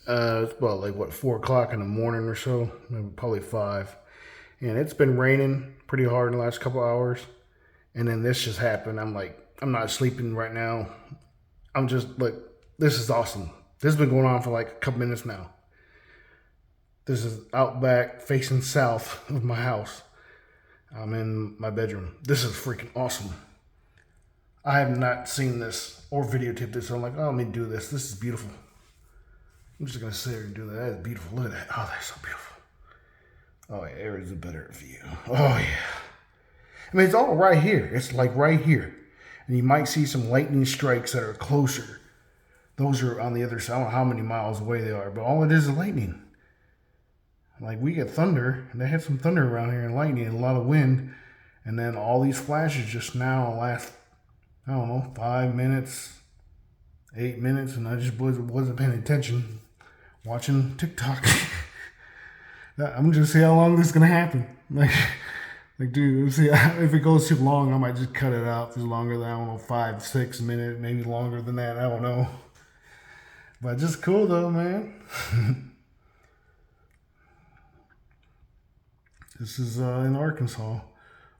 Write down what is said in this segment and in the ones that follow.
It's about like what 4 o'clock in the morning or so, maybe probably 5. And it's been raining pretty hard in the last couple hours. And then this just happened. I'm like, I'm not sleeping right now. I'm just like, this is awesome. This has been going on for like a couple minutes now. This is out back facing south of my house. I'm in my bedroom. This is freaking awesome. I have not seen this or videotaped this. So I'm like, oh, let me do this. This is beautiful. I'm just gonna sit here and do that. That is beautiful. Look at that. Oh, that's so beautiful. Oh yeah, there is a better view. Oh yeah. I mean, it's all right here. It's like right here. And you might see some lightning strikes that are closer. Those are on the other side. I don't know how many miles away they are, but all it is lightning. Like we get thunder, and they had some thunder around here and lightning and a lot of wind. And then all these flashes just now last, I don't know, 5 minutes, 8 minutes, and I just wasn't paying attention, watching TikTok. I'm just see how long this is gonna happen. Like, dude, see if it goes too long, I might just cut it out. If it's longer than, I don't know, 5, 6 minutes, maybe longer than that. I don't know. But just cool though, man. This is in Arkansas,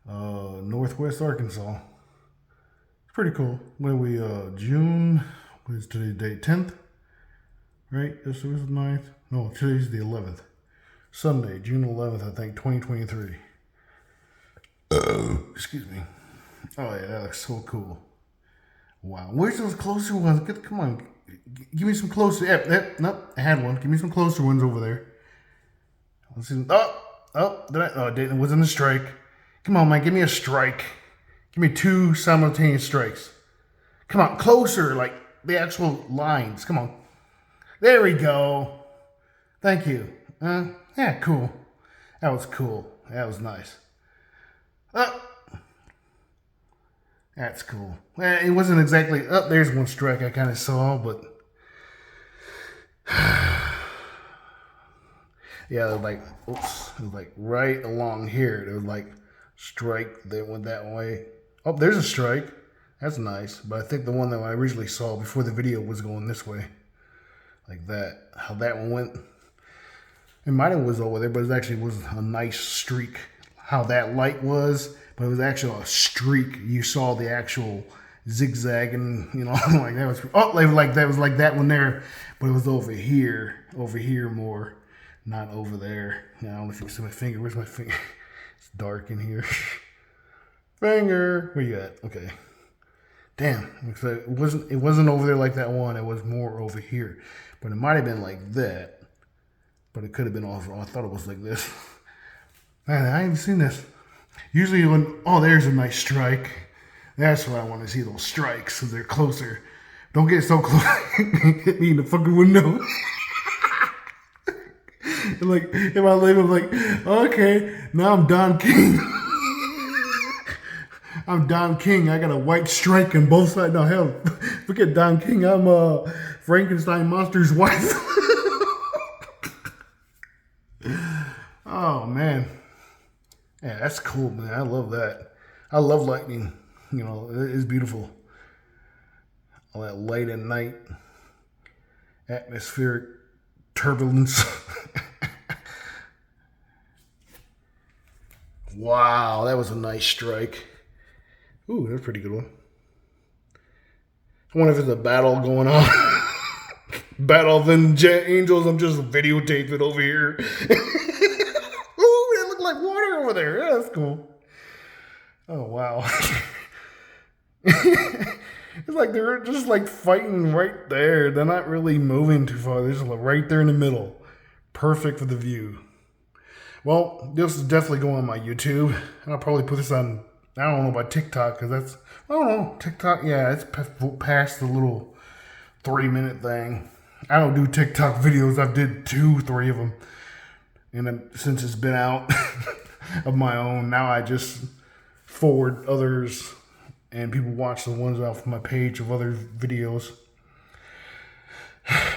Northwest Arkansas. It's pretty cool. When we June, what is today's date? 10th, right? This was the 9th. No, today's the 11th. Sunday, June 11th, I think, 2023. Excuse me. Oh yeah, that looks so cool. Wow, where's those closer ones? Come on, give me some closer. Nope, I had one. Give me some closer ones over there. Let's see. It wasn't a strike. Come on, man, give me a strike. Give me 2 simultaneous strikes. Come on, closer, like the actual lines. Come on. There we go. Thank you. Yeah, cool. That was cool. That was nice. That's cool. It wasn't exactly. There's one strike I kind of saw, but yeah, like, oops, it was like right along here. There was like strike that went that way. Oh, there's a strike. That's nice. But I think the one that I originally saw before the video was going this way, like that. How that one went. It might have was over there, but it actually was a nice streak. How that light was, but it was actually a streak. You saw the actual zigzagging, like that was. Oh, like that was like that one there, but it was over here more, not over there. I don't know if you can see my finger. Where's my finger? It's dark in here. Finger, where you at? Okay. Damn, so it wasn't over there like that one. It was more over here, but it might have been like that. But it could have been also. I thought it was like this. Man, I ain't seen this. Usually there's a nice strike. That's what I want to see, those strikes, so they're closer. Don't get so close. Hit me in the fucking window. Like, if I leave, I'm like, okay, now I'm Don King. I'm Don King. I got a white strike on both sides. No, hell, forget Don King. I'm Frankenstein monster's wife. Oh, man. Yeah, that's cool, man. I love that. I love lightning. It is beautiful. All that light at night. Atmospheric turbulence. Wow, that was a nice strike. Ooh, that's a pretty good one. I wonder if there's a battle going on. Battle of the Angels. I'm just videotaping over here. Ooh, it looked like water over there. Yeah, that's cool. Oh, wow. It's like they're just like fighting right there. They're not really moving too far. They're just like right there in the middle. Perfect for the view. Well, this is definitely going on my YouTube. I'll probably put this on, I don't know about TikTok, because that's, I don't know, TikTok, yeah, it's past the little 3-minute thing. I don't do TikTok videos. I've did 2, 3 of them. And then since it's been out of my own, now I just forward others and people watch the ones off my page of other videos.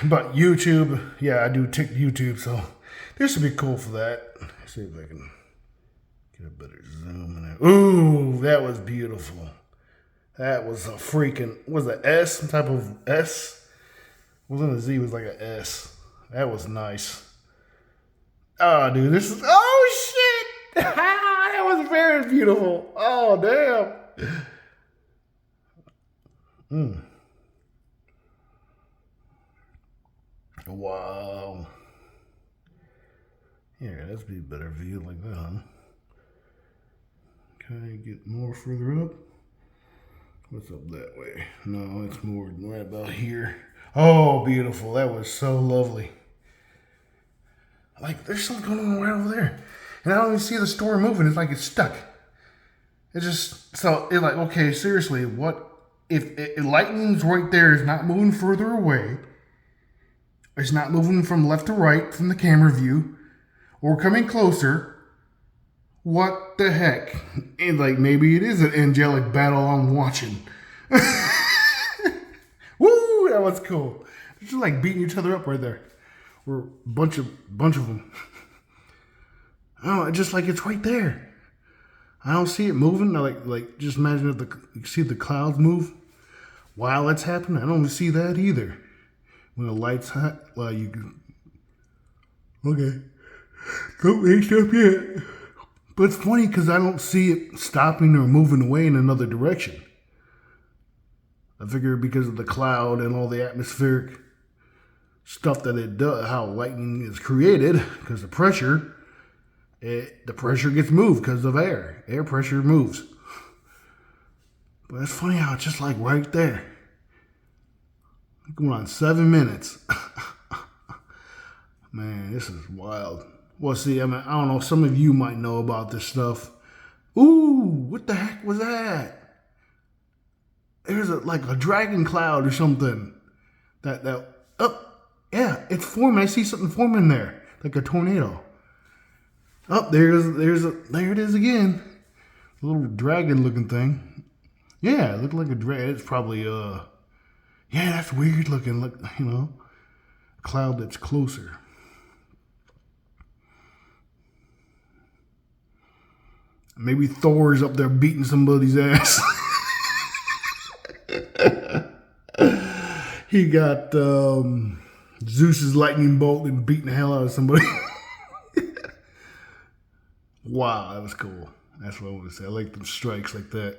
But YouTube, yeah, I do YouTube, so this would be cool for that. Let's see if I can get a better zoom in there. Ooh, that was beautiful. That was a freaking, was it S? Some type of S? It wasn't a Z, it was like a S. That was nice. Oh, dude, this is... Oh, shit! That was very beautiful. Oh, damn. Wow. Yeah, that's be a better view like that, huh? Can I get more further up? What's up that way? No, it's more right about here. Oh, beautiful. That was so lovely. Like, there's something going on right over there. And I don't even see the store moving. It's like it's stuck. It just, so it's like, okay, seriously, what, if lightning's right there, is not moving further away, it's not moving from left to right from the camera view, or coming closer, what the heck? And like, maybe it is an angelic battle I'm watching. Woo, that was cool. It's just like beating each other up right there. We're a bunch of them. Oh, just like it's right there. I don't see it moving. Like just imagine if you see the clouds move while it's happening. I don't see that either. When the light's hot, well, you can. Okay, don't reach up yet. But it's funny because I don't see it stopping or moving away in another direction. I figure because of the cloud and all the atmospheric stuff that it does, how lightning is created, because the pressure gets moved because of air. Air pressure moves. But it's funny how it's just like right there. Going on 7 minutes. Man, this is wild. Well, see, I mean, I don't know. Some of you might know about this stuff. Ooh, what the heck was that? There's like a dragon cloud or something. Yeah, it's forming. I see something forming there, like a tornado. Oh, there it is again. A little dragon-looking thing. Yeah, it looked like a dragon. It's probably yeah, that's weird looking. Look, a cloud that's closer. Maybe Thor's up there beating somebody's ass. He got Zeus's lightning bolt and beating the hell out of somebody. Wow, that was cool. That's what I want to say. I like them strikes like that.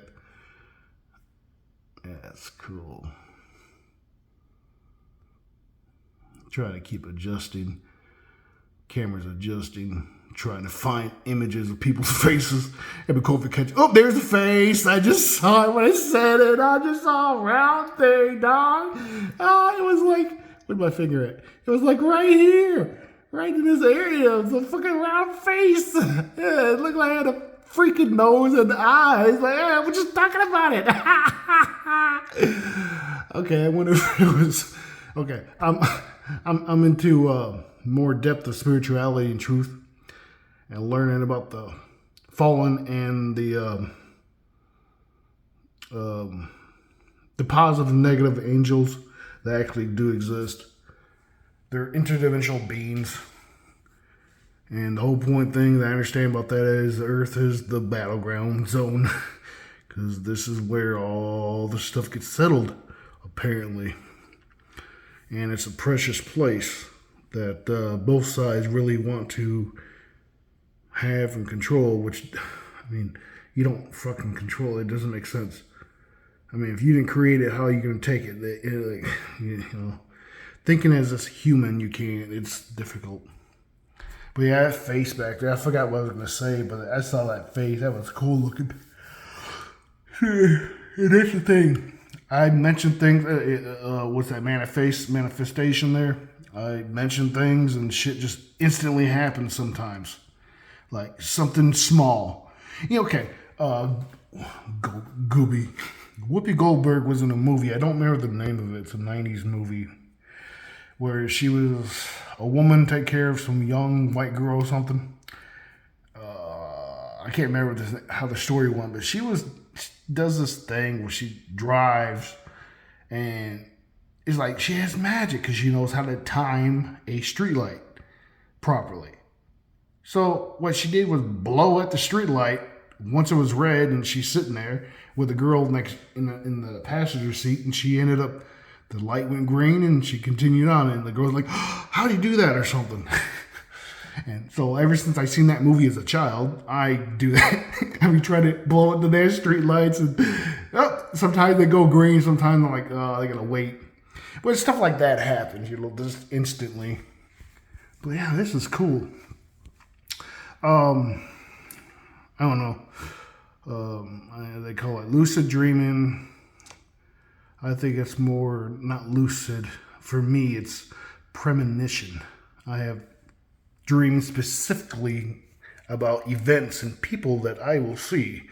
Yeah, that's cool. Trying to keep adjusting. Camera's adjusting. Trying to find images of people's faces. Every COVID catch. Oh, there's the face. I just saw it when I said it. I just saw a round thing, dog. Oh, it was like, where's my finger at? It was like right here. Right in this area. It was a fucking round face. Yeah, it looked like I had a freaking nose and eyes. Like, yeah, we're just talking about it. Okay, I wonder if it was. Okay, I'm into more depth of spirituality and truth. And learning about the fallen and the positive and negative angels that actually do exist. They're interdimensional beings. And the whole point thing that I understand about that is the Earth is the battleground zone. Because this is where all the stuff gets settled, apparently. And it's a precious place that both sides really want to have and control, which, I mean, you don't fucking control it. It doesn't make sense. I mean, if you didn't create it, how are you going to take it? Thinking as a human, you can't. It's difficult. But yeah, that face back there, I forgot what I was going to say, but I saw that face. That was cool looking. And that's the thing. I mentioned things, what's that, manifestation there? I mentioned things and shit just instantly happens sometimes. Like something small. Okay, Gooby. Whoopi Goldberg was in a movie. I don't remember the name of it. It's a 90s movie where she was a woman take care of some young white girl or something. I can't remember how the story went, but she does this thing where she drives and it's like she has magic because she knows how to time a streetlight properly. So what she did was blow at the streetlight once it was red, and she's sitting there with a girl next in the passenger seat, and she ended up the light went green and she continued on, and the girl's like, how do you do that or something? And so ever since I seen that movie as a child, I do that. We try to blow up the damn street lights, and sometimes they go green, sometimes I'm like, oh, they're gonna wait. But stuff like that happens, just instantly. But yeah, this is cool. I don't know. They call it lucid dreaming. I think it's more not lucid. For me, it's premonition. I have dreams specifically about events and people that I will see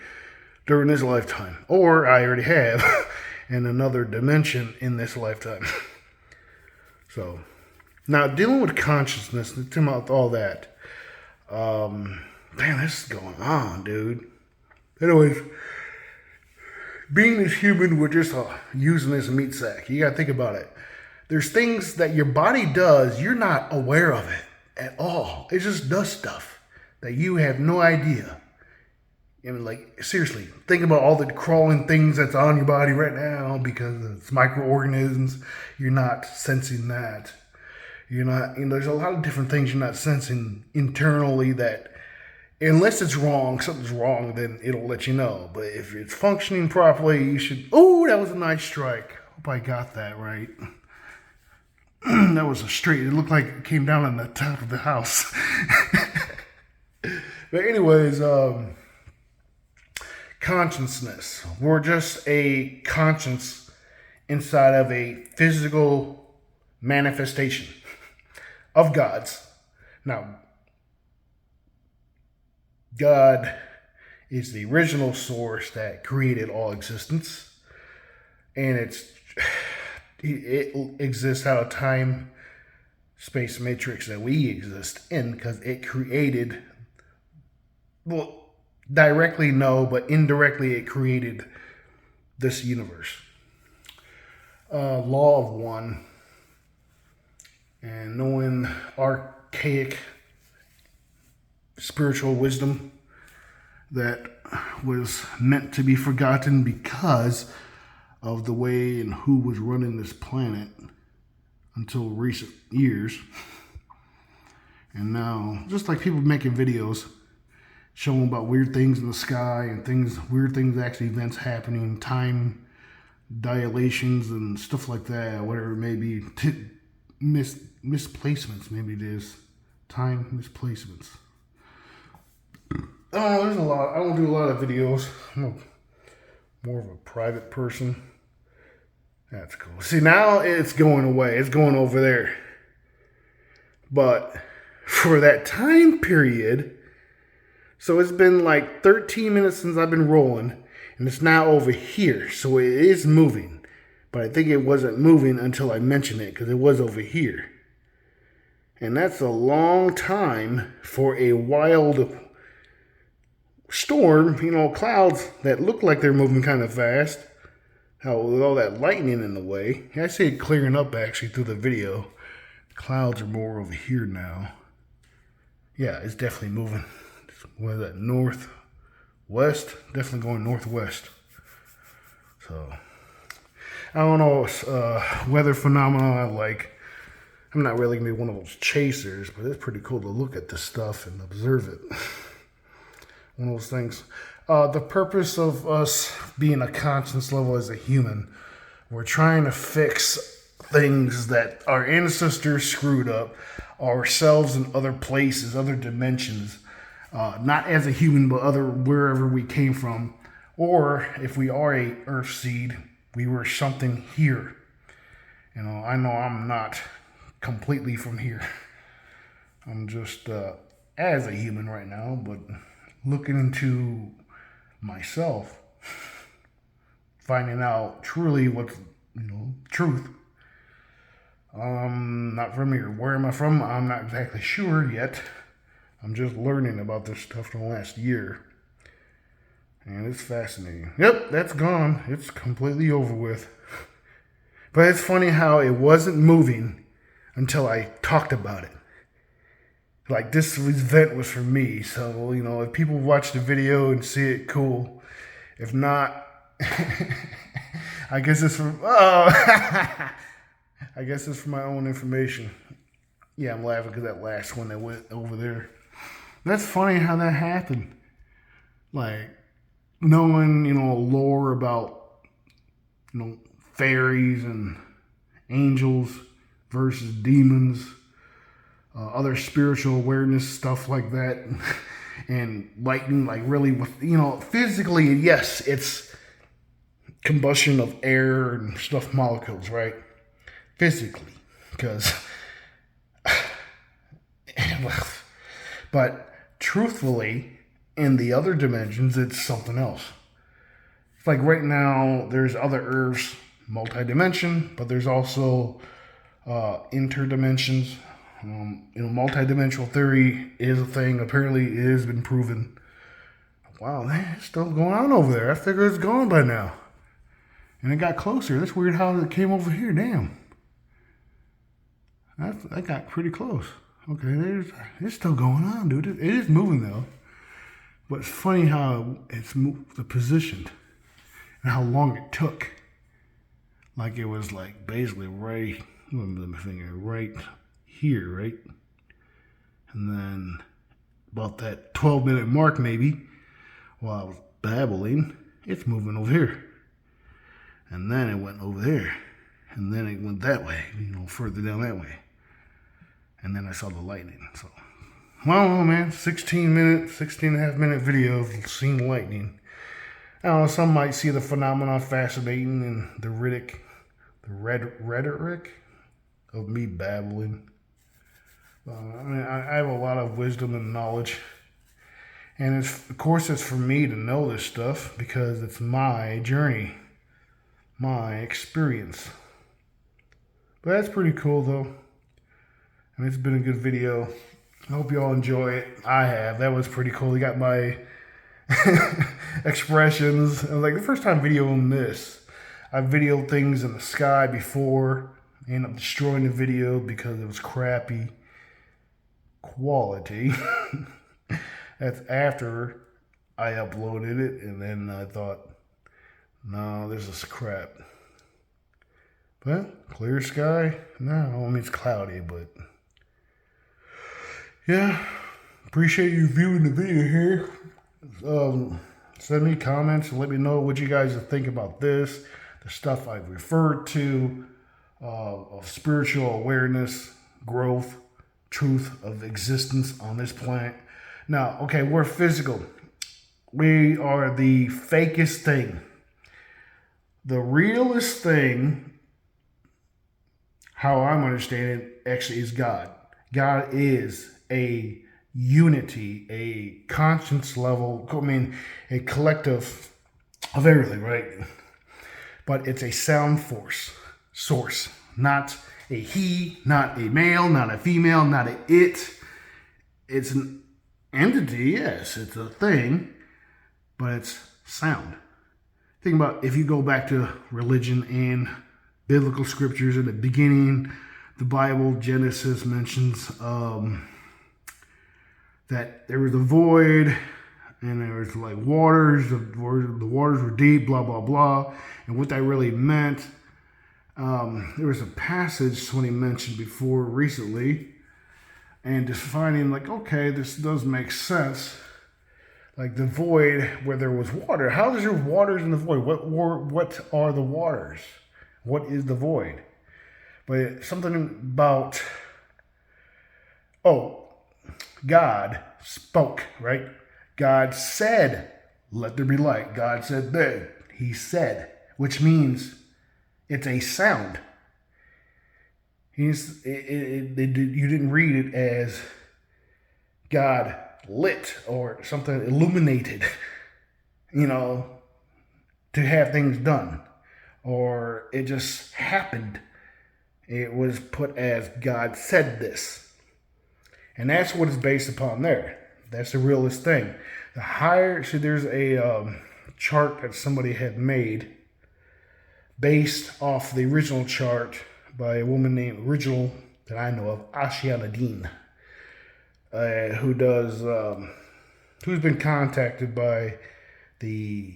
during this lifetime, or I already have in another dimension in this lifetime. So, now dealing with consciousness, talking about all that. Man, this is going on, dude. Anyways, being this human, we're just using this meat sack. You gotta think about it. There's things that your body does, you're not aware of it at all. It just does stuff that you have no idea. I mean, like, seriously, think about all the crawling things that's on your body right now because it's microorganisms. You're not sensing that. You're not, there's a lot of different things you're not sensing internally that, unless it's wrong, something's wrong, then it'll let you know. But if it's functioning properly, you should, oh, that was a nice strike. Hope I got that right. That was a straight, it looked like it came down on the top of the house. But anyways, consciousness. We're just a conscience inside of a physical manifestation of God's. Now, God is the original source that created all existence, and it exists out of time, space matrix that we exist in, because it created, well, directly no, but indirectly it created this universe. Law of one, and knowing archaic spiritual wisdom that was meant to be forgotten because of the way and who was running this planet until recent years. And now, just like people making videos showing about weird things in the sky and weird things, actually events happening, time dilations and stuff like that, whatever it may be, misplacements, maybe it is, time misplacements. I don't know, there's a lot. I don't do a lot of videos. I'm more of a private person. That's cool. See, now it's going away. It's going over there. But for that time period, so it's been like 13 minutes since I've been rolling, and it's now over here. So it is moving. But I think it wasn't moving until I mentioned it, because it was over here. And that's a long time for a wild storm, clouds that look like they're moving kind of fast. How with all that lightning in the way. I see it clearing up actually through the video. Clouds are more over here now. Yeah, it's definitely moving. What is that, northwest? Definitely going northwest. So, I don't know, weather phenomena I like. I'm not really going to be one of those chasers, but it's pretty cool to look at this stuff and observe it. One of those things. The purpose of us being a conscience level as a human, we're trying to fix things that our ancestors screwed up, ourselves in other places, other dimensions, not as a human, but wherever we came from. Or if we are a earth seed, we were something here. I know I'm not completely from here. I'm just as a human right now, but looking into myself, finding out truly what's, truth. Not from here. Where am I from? I'm not exactly sure yet. I'm just learning about this stuff in the last year. And it's fascinating. Yep, that's gone. It's completely over with. But it's funny how it wasn't moving until I talked about it. Like, this event was for me. So, if people watch the video and see it, cool. If not, I guess it's from I guess it's for my own information. Yeah, I'm laughing because that last one that went over there. That's funny how that happened. Like knowing, lore about, fairies and angels versus demons, other spiritual awareness stuff like that, and lightning, like really, physically, yes, it's combustion of air and stuff molecules, right? Physically, because, but truthfully, in the other dimensions, it's something else. It's like right now, there's other Earths, multi-dimension, but there's also interdimensions. Multi-dimensional theory is a thing. Apparently, it has been proven. Wow, man, it's still going on over there. I figured it's gone by now. And it got closer. That's weird how it came over here. Damn. That got pretty close. Okay, it's still going on, dude. It is moving, though. But it's funny how it's moved, the position, and how long it took. Like it was like basically right, my finger, right here, right? And then about that 12-minute mark maybe, while I was babbling, it's moving over here. And then it went over there. And then it went that way, further down that way. And then I saw the lightning. So, well, man, 16 and a half minute video of seeing lightning. I don't know, some might see the phenomenon fascinating and the rhetoric of me babbling. I have a lot of wisdom and knowledge. And of course, it's for me to know this stuff because it's my journey, my experience. But that's pretty cool, though. And it's been a good video. I hope you all enjoy it. I have. That was pretty cool. You got my expressions. It was like the first time videoing this. I videoed things in the sky before. I ended up destroying the video because it was crappy quality. That's after I uploaded it, and then I thought, no, this is crap. But clear sky? No, I mean it's cloudy, but yeah. Appreciate you viewing the video here. Send me comments and let me know what you guys think about this, the stuff I've referred to, of spiritual awareness, growth, truth of existence on this planet. Now, okay, we're physical. We are the fakest thing. The realest thing, how I'm understanding it, actually is God. God is a unity, a conscience level, a collective of everything, right? But it's a sound source, not a he, not a male, not a female, not a it. It's an entity, yes, it's a thing, but it's sound. Think about if you go back to religion and biblical scriptures in the beginning, the Bible, Genesis mentions that there was a void and there was like waters, the waters were deep, blah, blah, blah. And what that really meant, there was a passage somebody mentioned before recently, and just finding like, okay, this does make sense. Like the void where there was water. How is there waters in the void? What are the waters? What is the void? But something about, God spoke, right? God said, let there be light. God said that. He said, which means it's a sound. You didn't read it as God lit or something illuminated, to have things done. Or it just happened. It was put as God said this. And that's what it's based upon there. That's the realest thing. The higher, there's a chart that somebody had made based off the original chart by a woman named original that I know of, Ashiana Dean, who's been contacted by the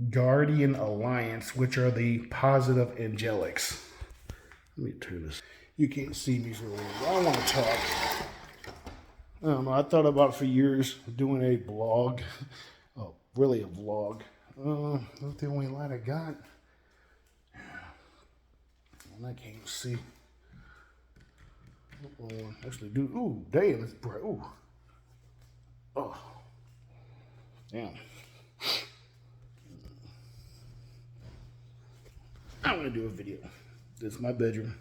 Guardian Alliance, which are the positive angelics. Let me turn this. You can't see me for a while. I want to talk. I don't know. I thought about it for years doing a blog. Oh, really a vlog. That's the only light I got. And I can't see. Actually, do. Ooh, damn, it's bright. Ooh. Oh. Damn. I want to do a video. This is my bedroom.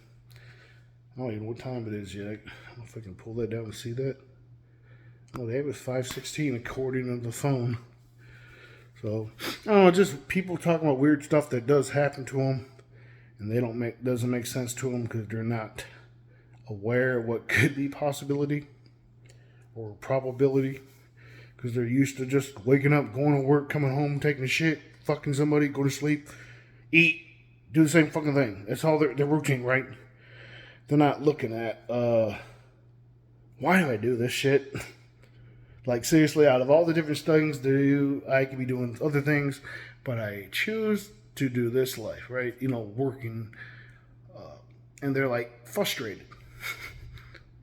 I don't even know what time it is yet. I don't know if I can pull that down and see that. Oh, they have it 5:16 according to the phone. So, I don't know, just people talking about weird stuff that does happen to them, and they doesn't make sense to them because they're not aware of what could be possibility or probability, because they're used to just waking up, going to work, coming home, taking a shit, fucking somebody, go to sleep, eat, do the same fucking thing. That's all their routine, right? They're not looking at, why do I do this shit? Like, seriously, out of all the different things to do, I could be doing other things, but I choose to do this life, right? You know, working, and they're like frustrated.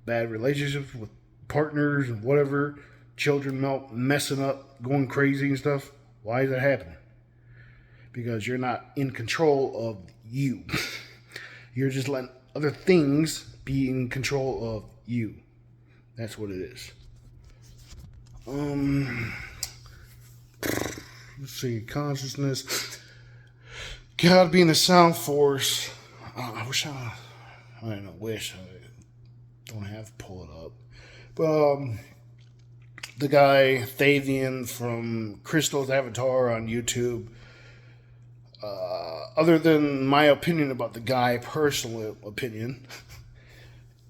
Bad relationships with partners and whatever, children messing up, going crazy and stuff. Why is that happening? Because you're not in control of you. You're just letting other things be in control of you. That's what it is. Let's see, consciousness. God being the sound force. I don't have to pull it up. But the guy Thavian from Crystal's Avatar on YouTube. Other than my opinion about the guy, personal opinion,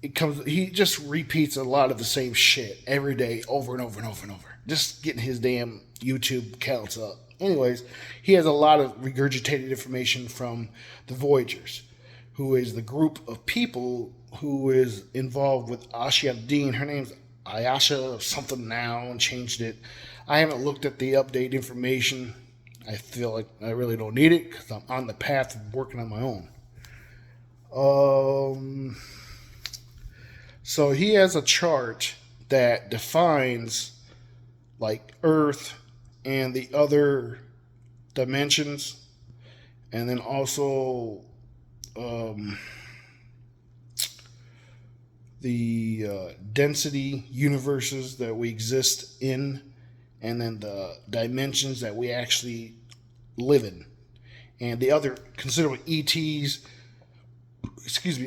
he just repeats a lot of the same shit every day, over and over and over and over. Just getting his damn YouTube counts up. Anyways, he has a lot of regurgitated information from the Voyagers, who is the group of people who is involved with Ashia Dean. Her name's Ayasha something now and changed it. I haven't looked at the update information. I feel like I really don't need it because I'm on the path of working on my own. So he has a chart that defines like Earth and the other dimensions, and then also the density universes that we exist in, and then the dimensions that we actually live in, and the other considered ETs,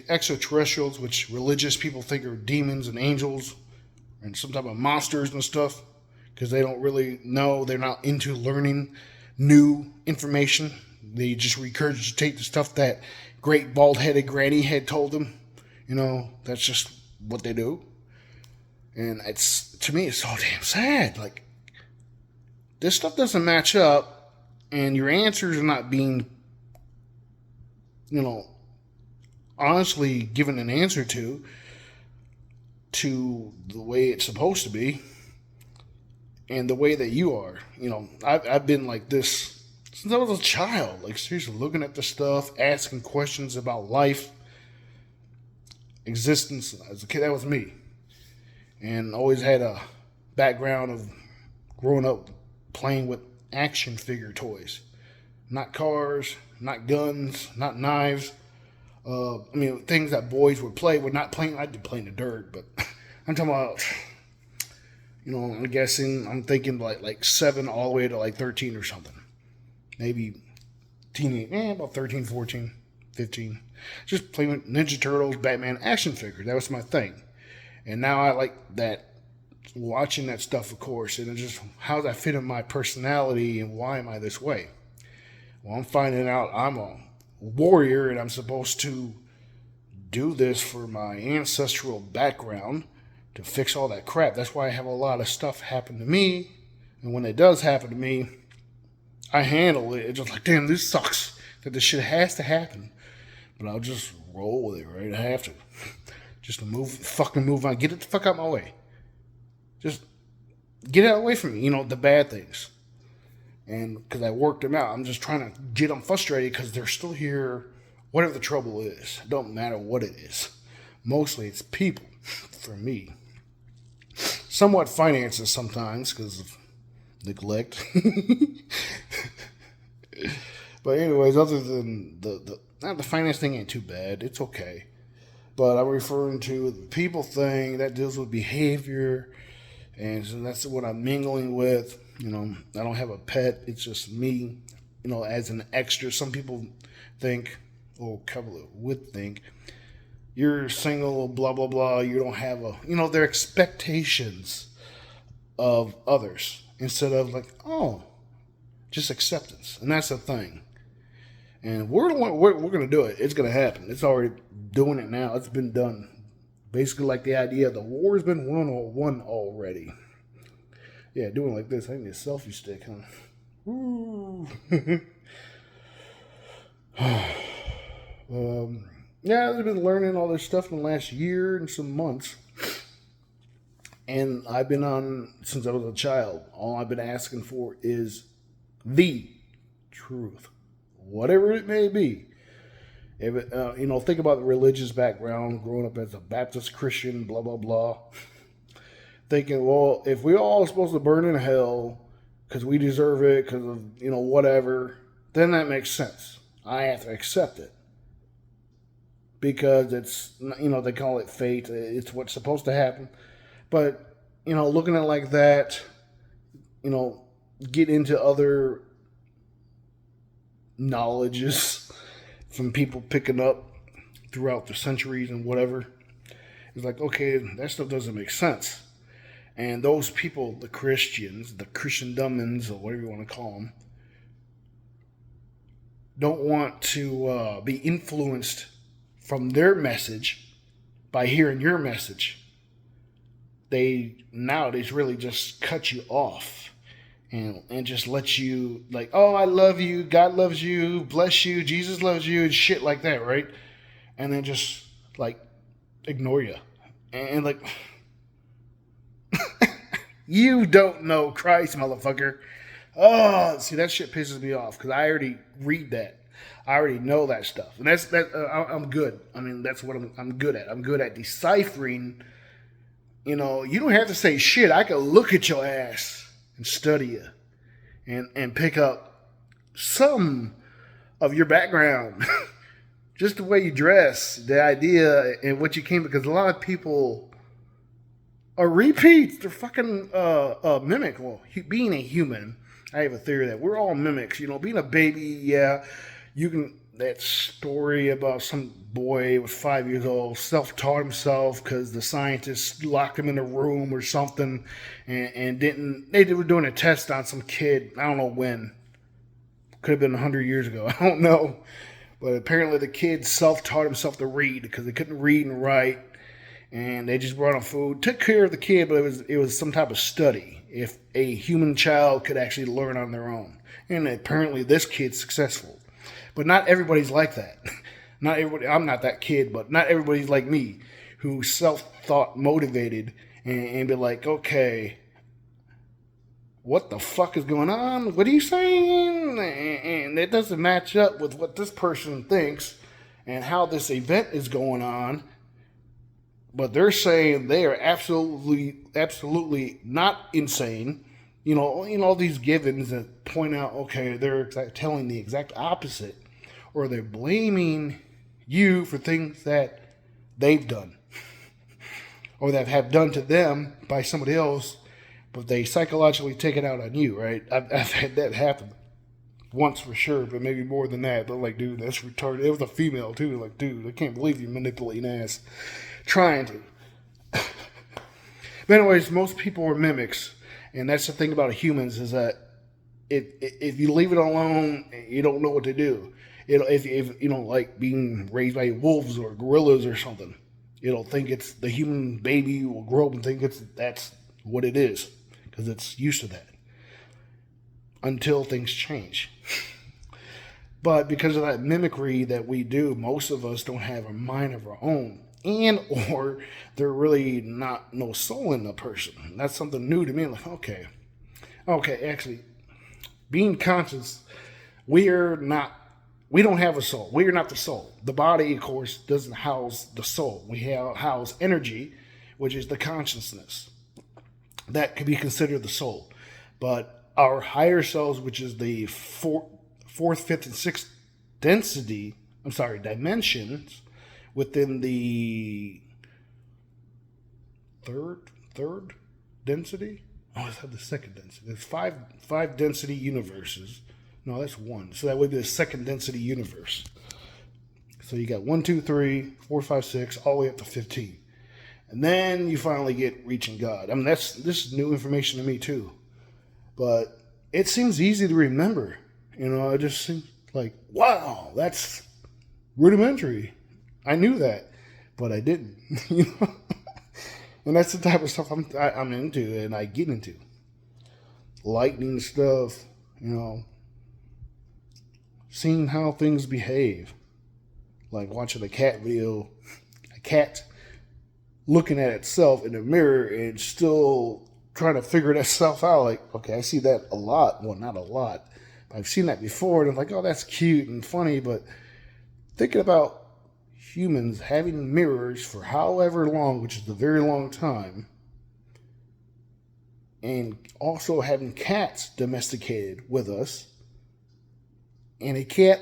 extraterrestrials, which religious people think are demons and angels and some type of monsters and stuff, because they don't really know. They're not into learning new information. They just regurgitate the stuff that great bald-headed granny had told them. You know, that's just what they do. And to me, it's so damn sad. Like, this stuff doesn't match up, and your answers are not being, honestly given an answer to the way it's supposed to be, and the way that you are. I've been like this since I was a child. Like, seriously, looking at the stuff, asking questions about life, existence. As a kid, that was me. And always had a background of growing up playing with action figure toys. Not cars, not guns, not knives. Things that boys would play. We're not playing. I did play in the dirt, but I'm talking about, I'm thinking like 7 all the way to like 13 or something. Maybe teenage, about 13, 14, 15. Just playing with Ninja Turtles, Batman, action figures. That was my thing. And now I like that, watching that stuff, of course, and it's just how does that fit in my personality and why am I this way? Well, I'm finding out I'm a warrior and I'm supposed to do this for my ancestral background to fix all that crap. That's why I have a lot of stuff happen to me, and when it does happen to me, I handle it. It's just like, damn, this sucks that this shit has to happen, but I'll just roll with it, right? I have to. Just move on. Get it the fuck out of my way. Just get it away from me, the bad things. And because I worked them out, I'm just trying to get them frustrated because they're still here, whatever the trouble is. It don't matter what it is. Mostly it's people for me. Somewhat finances sometimes because of neglect. But anyways, other than the finance thing ain't too bad. It's okay. But I'm referring to the people thing that deals with behavior, and so that's what I'm mingling with. I don't have a pet. It's just me, as an extra. Some people think, or a couple would think, you're single, blah, blah, blah. You don't have their expectations of others instead of like, oh, just acceptance. And that's the thing. And we're going to do it. It's going to happen. It's already doing it now. It's been done. Basically, like the idea, the war has been won already. Yeah, doing like this. I need a selfie stick, huh? Woo. Yeah, I've been learning all this stuff in the last year and some months. And I've been on since I was a child. All I've been asking for is the truth, whatever it may be. If it, think about the religious background, growing up as a Baptist Christian, blah, blah, blah. Thinking, well, if we're all supposed to burn in hell because we deserve it, because of, whatever, then that makes sense. I have to accept it. Because it's, they call it fate. It's what's supposed to happen. But, looking at it like that, get into other knowledges from people picking up throughout the centuries and whatever. It's like, okay, that stuff doesn't make sense. And those people, the Christians, the Christendomins, or whatever you want to call them, don't want to be influenced from their message by hearing your message. They nowadays really just cut you off and just let you, like, oh, I love you, God loves you, bless you, Jesus loves you, and shit like that, right? And then just, like, ignore you. And like, you don't know Christ, motherfucker. Oh, see, that shit pisses me off because I already read that. I already know that stuff, and I'm good. I mean, that's what I'm good at. I'm good at deciphering. You don't have to say shit. I can look at your ass and study you, and pick up some of your background, just the way you dress, the idea, and what you came. Because a lot of people are repeats. They're fucking mimic. Well, being a human, I have a theory that we're all mimics. Being a baby, yeah. You can, that story about some boy was 5 years old, self-taught himself because the scientists locked him in a room or something and they were doing a test on some kid. I don't know when. Could have been 100 years ago. I don't know. But apparently the kid self-taught himself to read because they couldn't read and write. And they just brought him food, took care of the kid, but it was some type of study if a human child could actually learn on their own. And apparently this kid's successful. But not everybody's like that. Not everybody. I'm not that kid, but not everybody's like me, who self-thought motivated and be like, okay, what the fuck is going on? What are you saying? And it doesn't match up with what this person thinks and how this event is going on. But they're saying they are absolutely not insane. All these givens that point out, okay, they're telling the exact opposite, or they're blaming you for things that they've done, or that have done to them by somebody else, but they psychologically take it out on you, right? I've had that happen once for sure, but maybe more than that. But like, dude, that's retarded. It was a female too. Like, dude, I can't believe you manipulating ass, trying to. But anyways, most people are mimics. And that's the thing about humans is that if you leave it alone, you don't know what to do. If like being raised by wolves or gorillas or something, it'll think it's the human baby will grow up and think that's what it is because it's used to that until things change. But because of that mimicry that we do, most of us don't have a mind of our own. And or there really not no soul in the person. That's something new to me. Like, okay, actually, Being conscious, we're not. We don't have a soul. We are not the soul. The body, of course, doesn't house the soul. We house energy, which is the consciousness. That could be considered the soul. But our higher selves, which is the fourth, fifth, and sixth dimensions within the third density. Oh, I have the second density. There's five density universes. No, that's one. So that would be the second density universe. So you got 1, 2, 3, 4, 5, 6, all the way up to 15. And then you finally get reaching God. I mean, this is new information to me too. But it seems easy to remember. It just seems like, wow, that's rudimentary. I knew that, but I didn't. And that's the type of stuff I'm into and I get into. Lightning stuff, seeing how things behave. Like watching a cat video, a cat looking at itself in the mirror and still trying to figure itself out. Like, okay, I see that a lot. Well, not a lot. I've seen that before, and I'm like, oh, that's cute and funny. But thinking about humans having mirrors for however long, which is a very long time, and also having cats domesticated with us, and a cat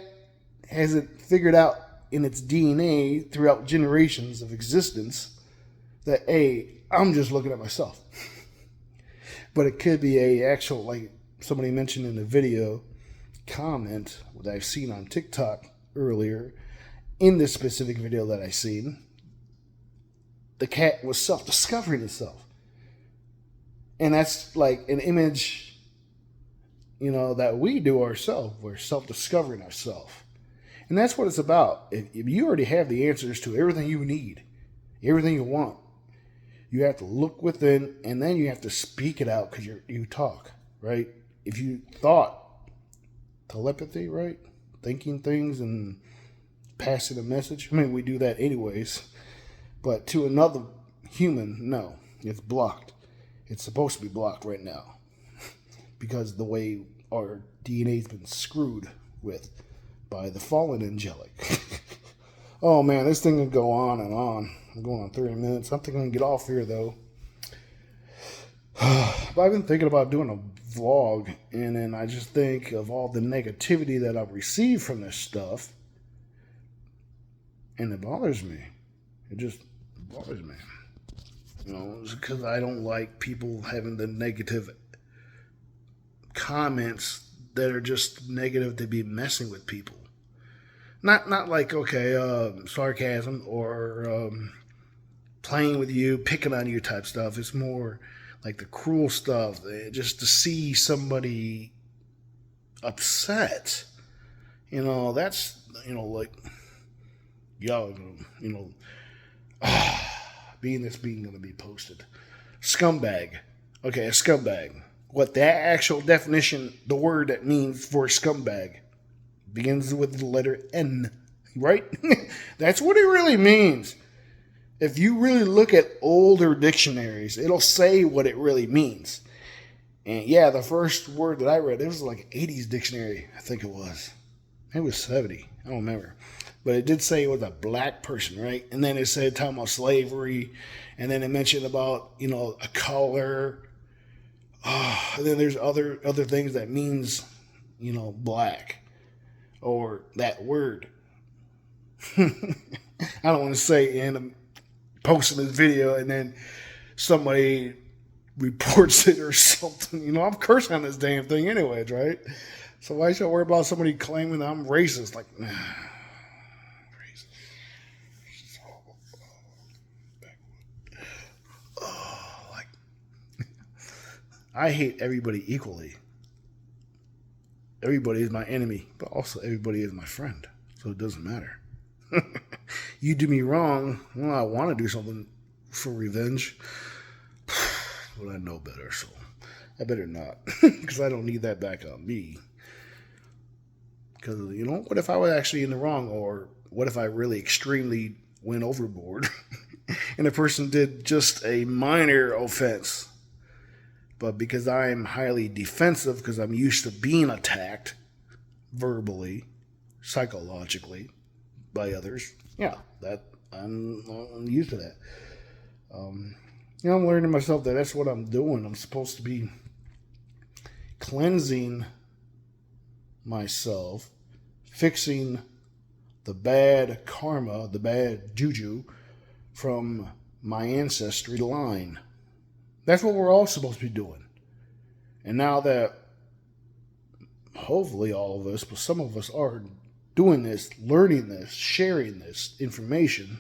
hasn't figured out in its DNA throughout generations of existence that, hey, I'm just looking at myself. But it could be a actual, like somebody mentioned in the video comment that I've seen on TikTok earlier, in this specific video that I seen, the cat was self-discovering itself. And that's like an image, that we do ourselves. We're self-discovering ourselves. And that's what it's about. If you already have the answers to everything you need, everything you want, you have to look within, and then you have to speak it out because you talk, right? If you thought, telepathy, right? Thinking things and passing a message. I mean, we do that anyways. But to another human, no. It's blocked. It's supposed to be blocked right now. Because the way our DNA's been screwed with by the fallen angelic. Oh man, this thing can go on and on. I'm going on 30 minutes. I'm thinking I can get off here though. But I've been thinking about doing a vlog, and then I just think of all the negativity that I've received from this stuff. And it bothers me. It just bothers me. It's because I don't like people having the negative comments that are just negative to be messing with people. Not like, sarcasm or playing with you, picking on you type stuff. It's more like the cruel stuff. Just to see somebody upset. That's, like... y'all, being going to be posted. Scumbag. Okay, a scumbag. What that actual definition, the word that means for a scumbag, begins with the letter N, right? That's what it really means. If you really look at older dictionaries, it'll say what it really means. And yeah, the first word that I read, it was like an 80s dictionary, I think it was. It was 70. I don't remember. But it did say it was a black person, right? And then it said talking about slavery. And then it mentioned about, a color. And then there's other things that means, black. Or that word. I don't want to say and I'm posting this video and then somebody reports it or something. I'm cursing on this damn thing anyways, right? So why should I worry about somebody claiming that I'm racist? Like, nah. I hate everybody equally. Everybody is my enemy, but also everybody is my friend. So it doesn't matter. You do me wrong, well, I want to do something for revenge. But I know better, so I better not. Because I don't need that back on me. Because, what if I was actually in the wrong? Or what if I really extremely went overboard? And the person did just a minor offense. But because I'm highly defensive, because I'm used to being attacked verbally, psychologically by others, yeah, that I'm used to that. I'm learning myself that that's what I'm doing. I'm supposed to be cleansing myself, fixing the bad karma, the bad juju from my ancestry line. That's what we're all supposed to be doing. And now that hopefully all of us, but some of us are doing this, learning this, sharing this information,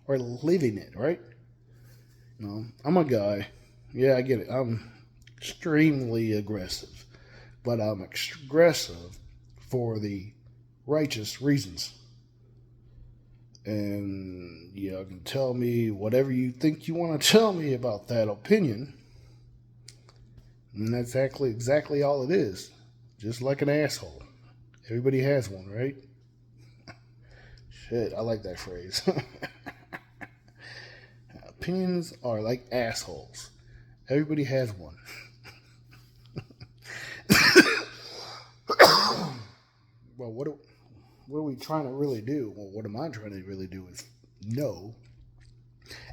or living it, right? I'm a guy. Yeah, I get it. I'm extremely aggressive. But I'm aggressive for the righteous reasons. And you can tell me whatever you think you want to tell me about that opinion. And that's exactly all it is. Just like an asshole. Everybody has one, right? Shit, I like that phrase. Opinions are like assholes. Everybody has one. Well, what are we trying to really do? Well, what am I trying to really do is know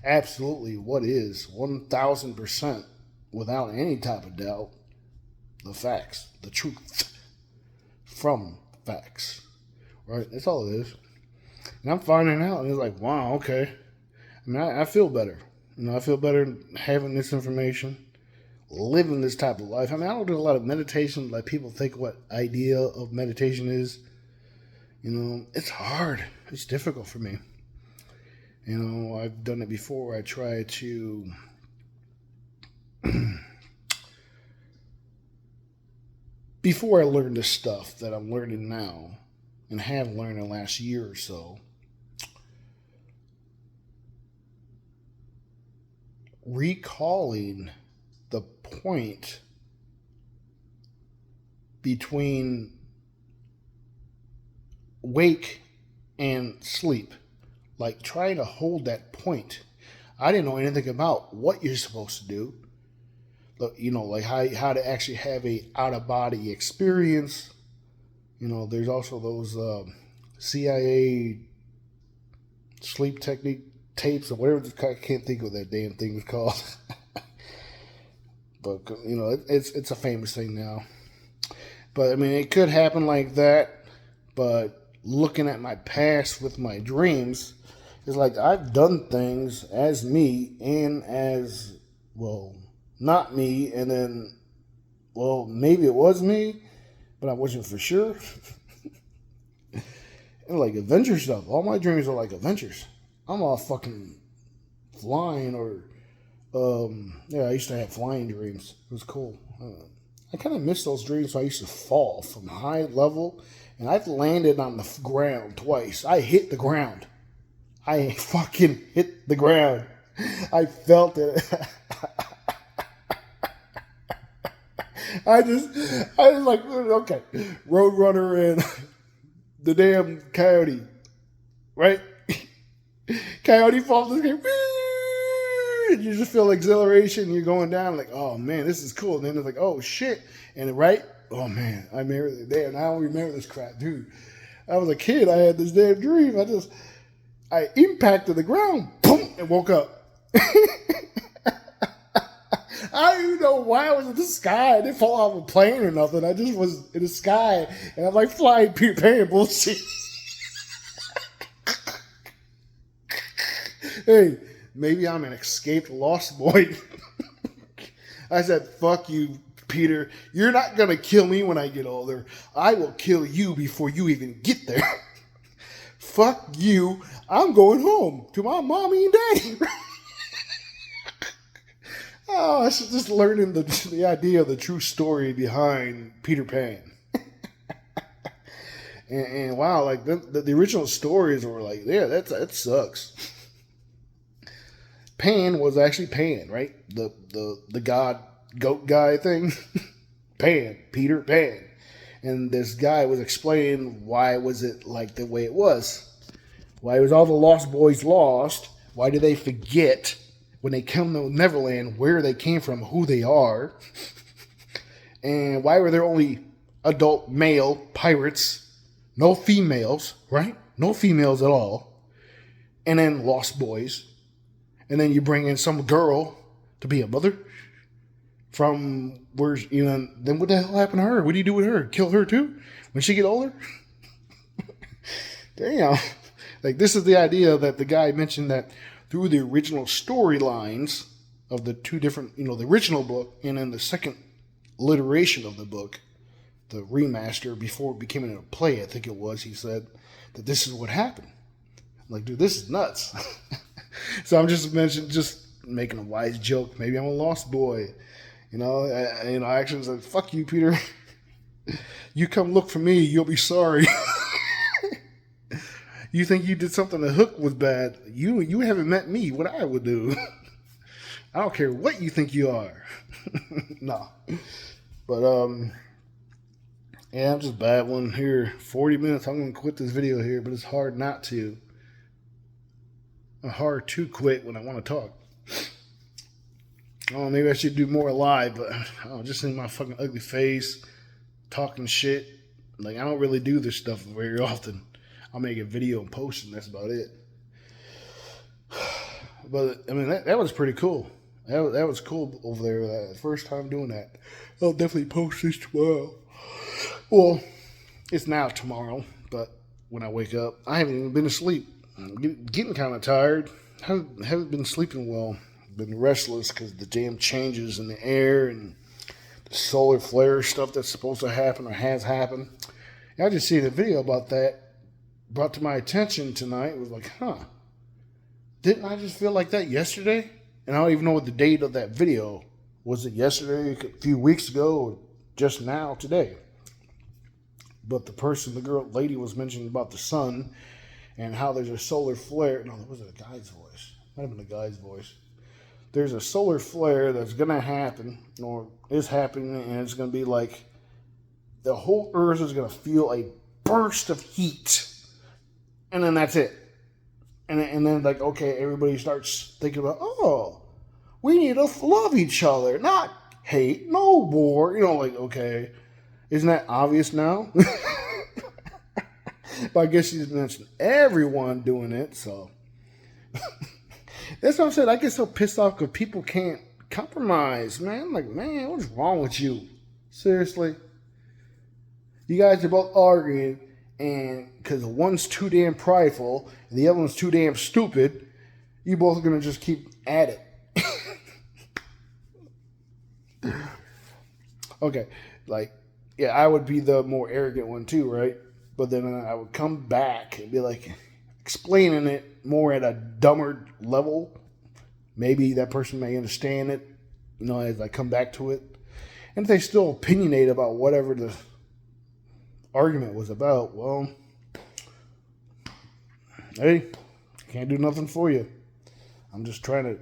absolutely what is 1,000% without any type of doubt the facts, the truth from facts, right? That's all it is. And I'm finding out, and it's like, wow, okay. I mean, I feel better. I feel better having this information, living this type of life. I mean, I don't do a lot of meditation like people think what idea of meditation is. It's hard. It's difficult for me. I've done it before. I try to before I learned this stuff that I'm learning now and have learned in the last year or so, recalling the point between wake and sleep, like trying to hold that point. I didn't know anything about what you're supposed to do, like how to actually have a out of body experience. There's also those CIA sleep technique tapes or whatever. I can't think of what that damn thing is called. But it's a famous thing now. But I mean, it could happen like that. But looking at my past with my dreams, it's like I've done things as me and as, well, not me, and then, well, maybe it was me, but I wasn't for sure. And like adventure stuff. All my dreams are like adventures. I'm all fucking flying or, I used to have flying dreams. It was cool. I kind of miss those dreams. So I used to fall from high level, and I've landed on the ground twice. I hit the ground. I fucking hit the ground. I felt it. I was like, okay, Roadrunner and the damn coyote, right? Coyote falls in the game. And you just feel exhilaration. You're going down like, oh man, this is cool. And then it's like, oh shit. And right, oh man, I remember the day, and I don't remember this crap, dude. I was a kid. I had this damn dream. I impacted the ground, boom, and woke up. I don't even know why I was in the sky. I didn't fall off a plane or nothing. I just was in the sky, and I'm like flying Peter Pan bullshit. Hey, maybe I'm an escaped lost boy. I said, fuck you, Peter. You're not going to kill me when I get older. I will kill you before you even get there. Fuck you. I'm going home to my mommy and daddy. Oh, I should just learning the idea of the true story behind Peter Pan. and wow, like the original stories were like, yeah, that sucks. Pan was actually Pan, right? The god goat guy thing. Pan, Peter Pan. And this guy was explaining why was it like the way it was. Why was all the lost boys lost? Why did they forget? when they come to Neverland, where they came from, who they are, and why were there only adult male pirates, no females, right? No females at all, and then lost boys, and then you bring in some girl to be a mother from where's, you know, then what the hell happened to her? What do you do with her? Kill her too when she get older? Damn. Like, this is the idea that the guy mentioned, that through the original storylines of the two different, you know, the original book and then the second alliteration of the book, the remaster before it became a play, I think it was, he said that this is what happened. I'm like, dude, this is nuts. So I'm just making a wise joke. Maybe I'm a lost boy. You know, I actually was like, fuck you, Peter. You come look for me, you'll be sorry. You think you did something the hook was bad. You haven't met me, what I would do. I don't care what you think you are. No. But, yeah, I'm just babbling here. 40 minutes, I'm going to quit this video here, but it's hard not to. Hard to quit when I want to talk. Oh, maybe I should do more live, but just seeing my fucking ugly face, talking shit. Like, I don't really do this stuff very often. I'll make a video and post it, and that's about it. But, I mean, that was pretty cool. That was cool over there. That first time doing that. I'll definitely post this tomorrow. Well, it's now tomorrow, but when I wake up, I haven't even been asleep. I'm getting kind of tired. Haven't been sleeping well. Been restless because the damn changes in the air and the solar flare stuff that's supposed to happen or has happened. I just seen a video about that brought to my attention tonight. It was like, didn't I just feel like that yesterday? And I don't even know what the date of that video was. It yesterday, a few weeks ago, or just now, today? But the lady was mentioning about the sun and how there's a solar flare. No, was it a guy's voice? Might have been a guy's voice. There's a solar flare that's going to happen, or is happening, and it's going to be like the whole Earth is going to feel a burst of heat. And then that's it. And then, like, okay, everybody starts thinking about, we need to love each other, not hate, no war. You know, like, okay, isn't that obvious now? But I guess she's mentioned everyone doing it, so. That's what I'm saying. I get so pissed off because people can't compromise, man. I'm like, man, what's wrong with you? Seriously? You guys are both arguing, and because one's too damn prideful and the other one's too damn stupid, you both are going to just keep at it. Okay, like, yeah, I would be the more arrogant one too, right? But then I would come back and be like, explaining it more at a dumber level. Maybe that person may understand it, you know, as I come back to it. And if they still opinionate about whatever the argument was about, well, hey, can't do nothing for you. I'm just trying to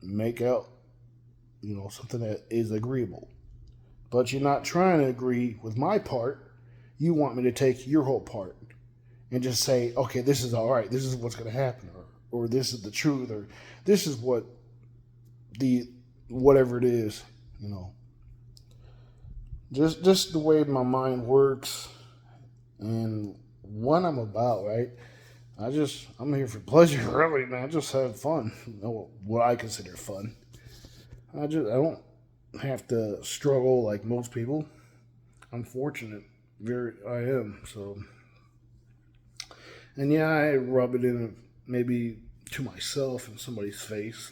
make out, you know, something that is agreeable. But you're not trying to agree with my part. You want me to take your whole part and just say, okay, this is all right. This is what's going to happen. Or this is the truth. Or this is what whatever it is, you know. Just the way my mind works and what I'm about, right? I'm here for pleasure, really, man. I just have fun. You know, what I consider fun. I don't have to struggle like most people. I'm fortunate. I am, so. And yeah, I rub it in maybe to myself in somebody's face.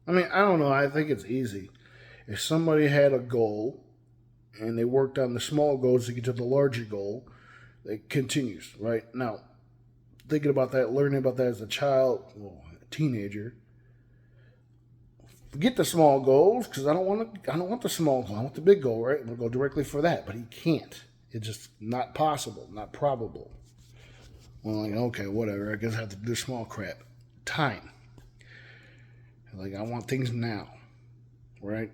I mean, I don't know. I think it's easy. If somebody had a goal and they worked on the small goals to get to the larger goal, it continues, right? Now, thinking about that, learning about that as a child, well, a teenager, forget the small goals because I don't want the small goal. I want the big goal, right? We'll go directly for that, but he can't. It's just not possible, not probable. Well, like, okay, whatever. I guess I have to do small crap. Time. Like, I want things now, right?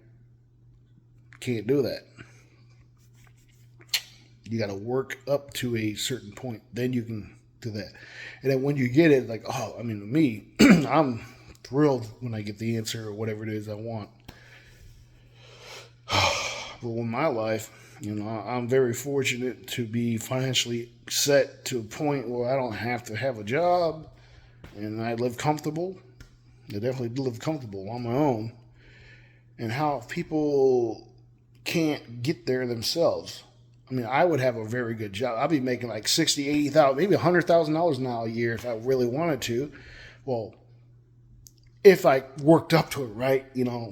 Can't do that. You got to work up to a certain point. Then you can to that. And then when you get it, like, oh, I mean, me, I'm thrilled when I get the answer or whatever it is I want. But with my life, I'm very fortunate to be financially set to a point where I don't have to have a job, and I live comfortable. I definitely do live comfortable on my own. And how people can't get there themselves. I mean, I would have a very good job. I'd be making like 60, 80,000, maybe $100,000 now a year if I really wanted to. Well, if I worked up to it, right?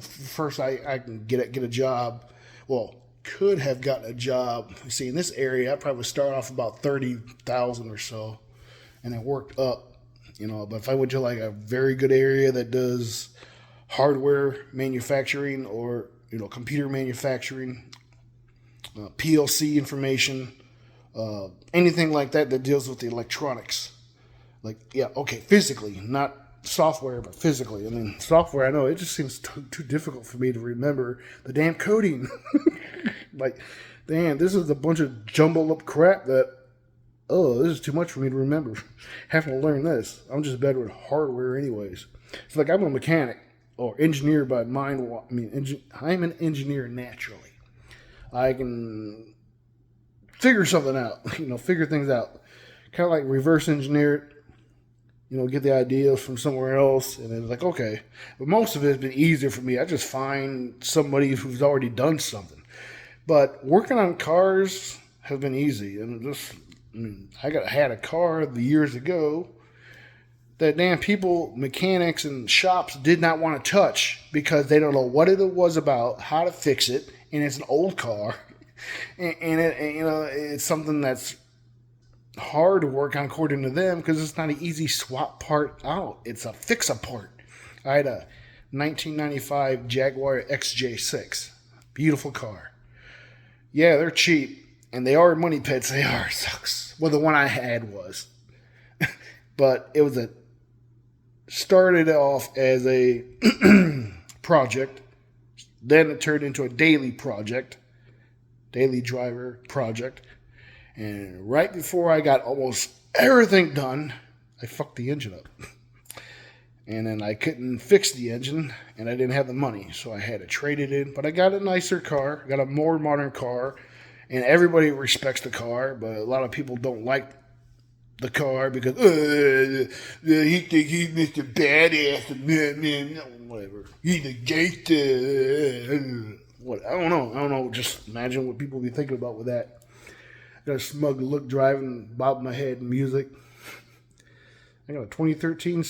First I can get a job. Well, could have gotten a job. See, in this area, I probably would start off about 30,000 or so, and then worked up. But if I went to like a very good area that does hardware manufacturing or computer manufacturing, PLC information, anything like that deals with the electronics. Like, yeah, okay, physically, not software, but physically. I mean, software, I know, it just seems too difficult for me to remember the damn coding. Like, damn, this is a bunch of jumbled up crap that, this is too much for me to remember. Having to learn this. I'm just better with hardware anyways. It's like I'm a mechanic or engineer by mind. I mean, I'm an engineer naturally. I can figure something out, figure things out. Kind of like reverse engineer it, get the idea from somewhere else, and then it's like, okay. But most of it has been easier for me. I just find somebody who's already done something. But working on cars has been easy. And I had a car years ago that damn people, mechanics and shops did not want to touch because they don't know what it was about, how to fix it, and it's an old car, and it's something that's hard to work on according to them because it's not an easy swap part out. It's a fix a part. I had a 1995 Jaguar XJ6, beautiful car. Yeah, they're cheap, and they are money pits. They are. Sucks. Well, the one I had was, but it was started off as a project, then it turned into a daily driver project, and right before I got almost everything done, I fucked the engine up. And then I couldn't fix the engine, and I didn't have the money, so I had to trade it in. But I got a nicer car, got a more modern car, and everybody respects the car, but a lot of people don't like the car because he thinks he's Mr. Badass, man, whatever. He's a gangster. What? I don't know. Just imagine what people be thinking about with that. Got a smug look driving, bobbing my head in music. I got a 2013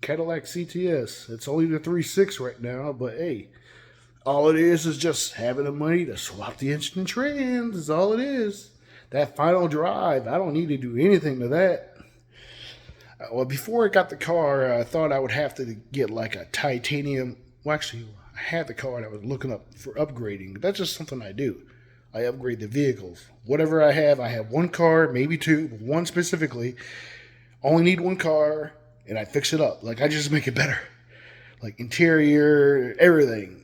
Cadillac CTS. It's only the 3.6 right now, but hey, all it is just having the money to swap the engine and trans. Is all it is. That final drive, I don't need to do anything to that. Well, before I got the car, I thought I would have to get like a titanium. Well, actually, I had the car and I was looking up for upgrading. That's just something I do. I upgrade the vehicles. Whatever I have one car, maybe two, but one specifically. Only need one car, and I fix it up. Like, I just make it better. Like, interior, everything.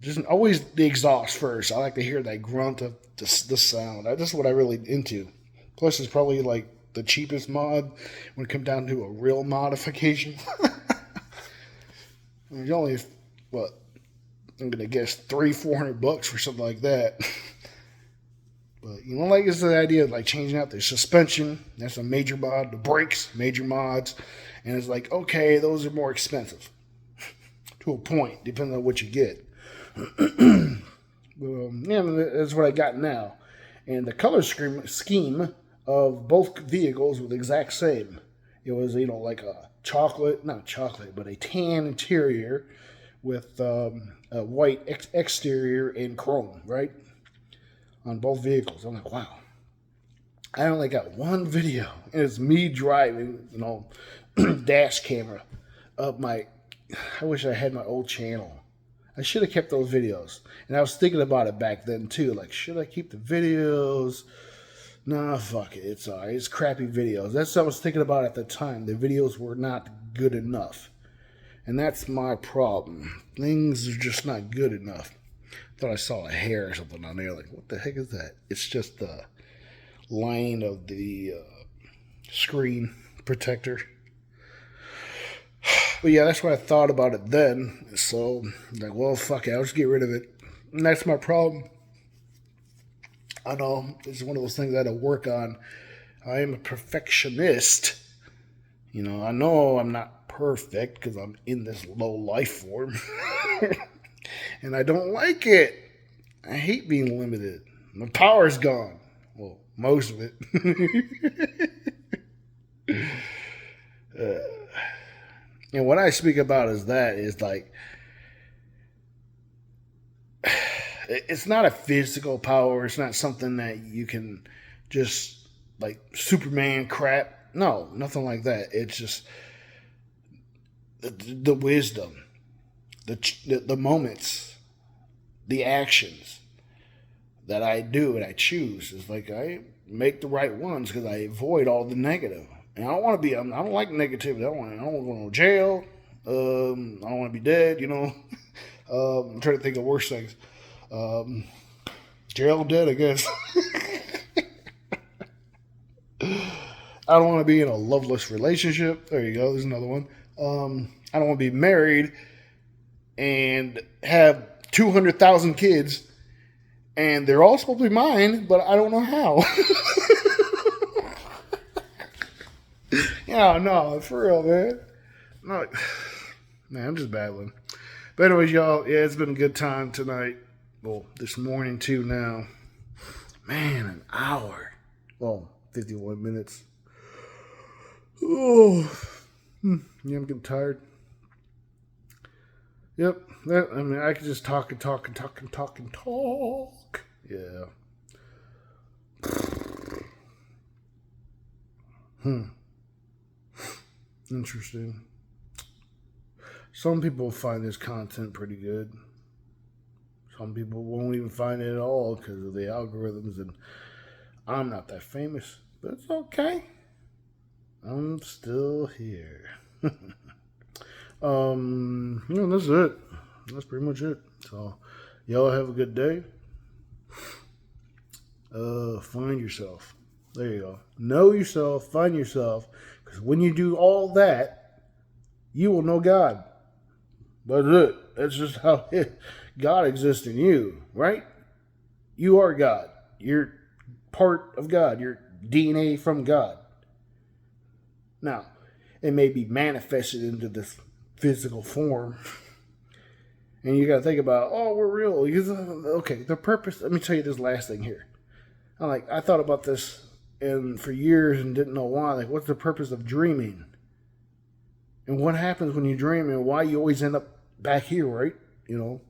Just always the exhaust first. I like to hear that grunt of the sound. That's what I really into. Plus, it's probably like the cheapest mod when it comes down to a real modification. I mean, only, what, I'm going to guess $300-400 for something like that. But, like it's the idea of like changing out the suspension. That's a major mod. The brakes, major mods. And it's like, okay, those are more expensive. To a point, depending on what you get. Yeah, that's what I got now. And the color scheme of both vehicles was the exact same. It was, like a not chocolate, but a tan interior with a white exterior and chrome, right? On both vehicles. I'm like, wow. I only got one video, and it's me driving, dash camera up my. I wish I had my old channel. I should have kept those videos. And I was thinking about it back then, too. Like, should I keep the videos? Nah, fuck it. It's alright. It's crappy videos. That's what I was thinking about at the time. The videos were not good enough. And that's my problem. Things are just not good enough. I thought I saw a hair or something on there. Like, what the heck is that? It's just the line of the screen protector. But yeah, that's what I thought about it then. So, like, well, fuck it, I'll just get rid of it. And that's my problem. I know it's one of those things I had to work on. I am a perfectionist. You know, I know I'm not perfect because I'm in this low life form. And I don't like it. I hate being limited. My power's gone. Well, most of it. And what I speak about is like, it's not a physical power. It's not something that you can just like Superman crap. No, nothing like that. It's just the wisdom, the moments, the actions that I do and I choose. Is like I make the right ones because I avoid all the negative. And I don't want to be. I don't like negativity. I don't want to go to jail. I don't want to be dead. You know. I'm trying to think of worse things. Jail, dead, I guess. I don't want to be in a loveless relationship. There you go. There's another one. I don't want to be married and have 200,000 kids, and they're all supposed to be mine, but I don't know how. Yeah, no, for real, man. No, man, I'm just battling. But anyways, y'all, yeah, it's been a good time tonight. Well, this morning too now. Man, an hour. Well, 51 minutes. Oh, yeah, I'm getting tired. Yep, I could just talk and talk and talk and talk and talk. Yeah. Interesting. Some people find this content pretty good. Some people won't even find it at all because of the algorithms, and I'm not that famous, but it's okay. I'm still here. That's it. That's pretty much it. So, y'all have a good day. Find yourself. There you go. Know yourself, find yourself, because when you do all that, you will know God. That's it. That's just how God exists in you, right? You are God. You're part of God. You're DNA from God. Now, it may be manifested into this physical form. And you got to think about, oh, we're real. Okay, the purpose. Let me tell you this last thing here. I thought about this for years and didn't know why. Like, what's the purpose of dreaming? And what happens when you dream and why you always end up back here, right? You know,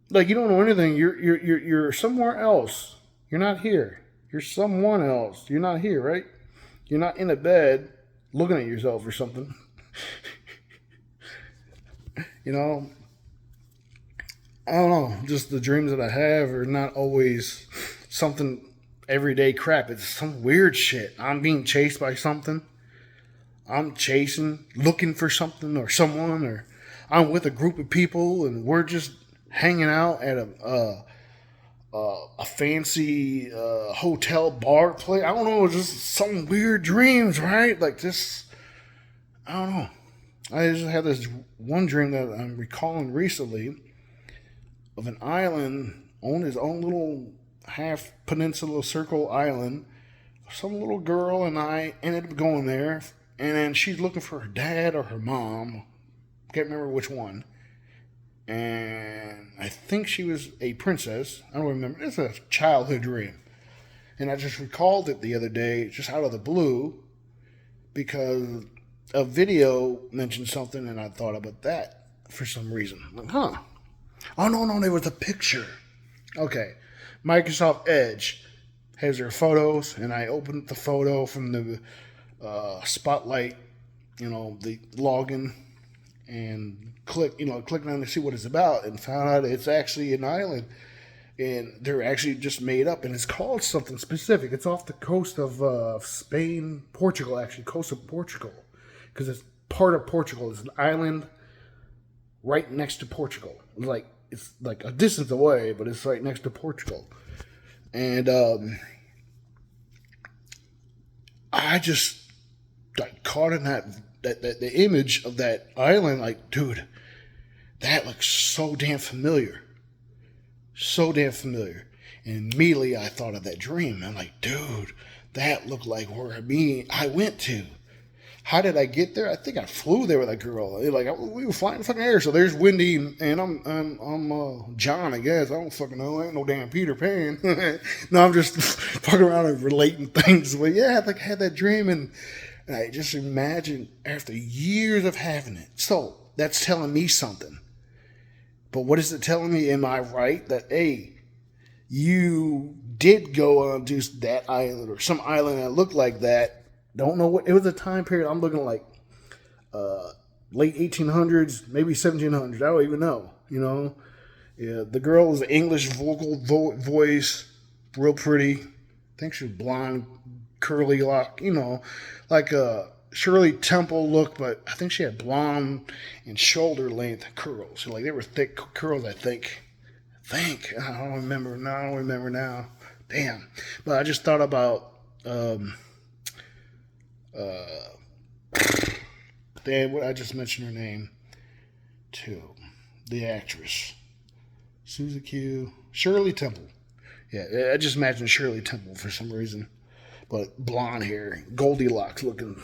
like you don't know anything. You're somewhere else. You're not here. You're someone else. You're not here, right? You're not in a bed looking at yourself or something. You know, I don't know. Just the dreams that I have are not always something everyday crap. It's some weird shit. I'm being chased by something. I'm looking for something or someone, or I'm with a group of people and we're just hanging out at a fancy hotel bar place. I don't know, just some weird dreams, right? Like this, I don't know. I just had this one dream that I'm recalling recently of an island on his own little half peninsula circle island. Some little girl and I ended up going there, and then she's looking for her dad or her mom. Can't remember which one. And I think she was a princess. I don't remember. It's a childhood dream. And I just recalled it the other day, just out of the blue, because a video mentioned something, and I thought about that for some reason. Like, huh. Oh, no, there was a picture. Okay. Microsoft Edge has their photos, and I opened the photo from the Spotlight, the login, and clicked on to see what it's about, and found out it's actually an island, and they're actually just made up, and it's called something specific. It's off the coast of Spain, Portugal, actually, coast of Portugal, because it's part of Portugal. It's an island right next to Portugal. It's like a distance away, but it's right next to Portugal. And I just got caught in that the image of that island. Like, dude, that looks so damn familiar. So damn familiar. And immediately I thought of that dream. I'm like, dude, that looked like where I went to. How did I get there? I think I flew there with a girl. Like, we were flying in the fucking air. So there's Wendy, and I'm John, I guess. I don't fucking know. I ain't no damn Peter Pan. No, I'm just fucking around and relating things. But yeah, I had that dream, and I just imagine after years of having it. So that's telling me something. But what is it telling me? Am I right that, hey, you did go on to that island or some island that looked like that? Don't know what it was. A time period I'm looking like late 1800s, maybe 1700s. I don't even know. Yeah. The girl was an English vocal voice, real pretty. I think she was blonde, curly lock. Like a Shirley Temple look, but I think she had blonde and shoulder length curls. So like they were thick curls. I think. I don't remember now. Damn. But I just thought about. I just mentioned her name too. The actress, Susie Q, Shirley Temple. Yeah, I just imagined Shirley Temple for some reason, but blonde hair, Goldilocks looking.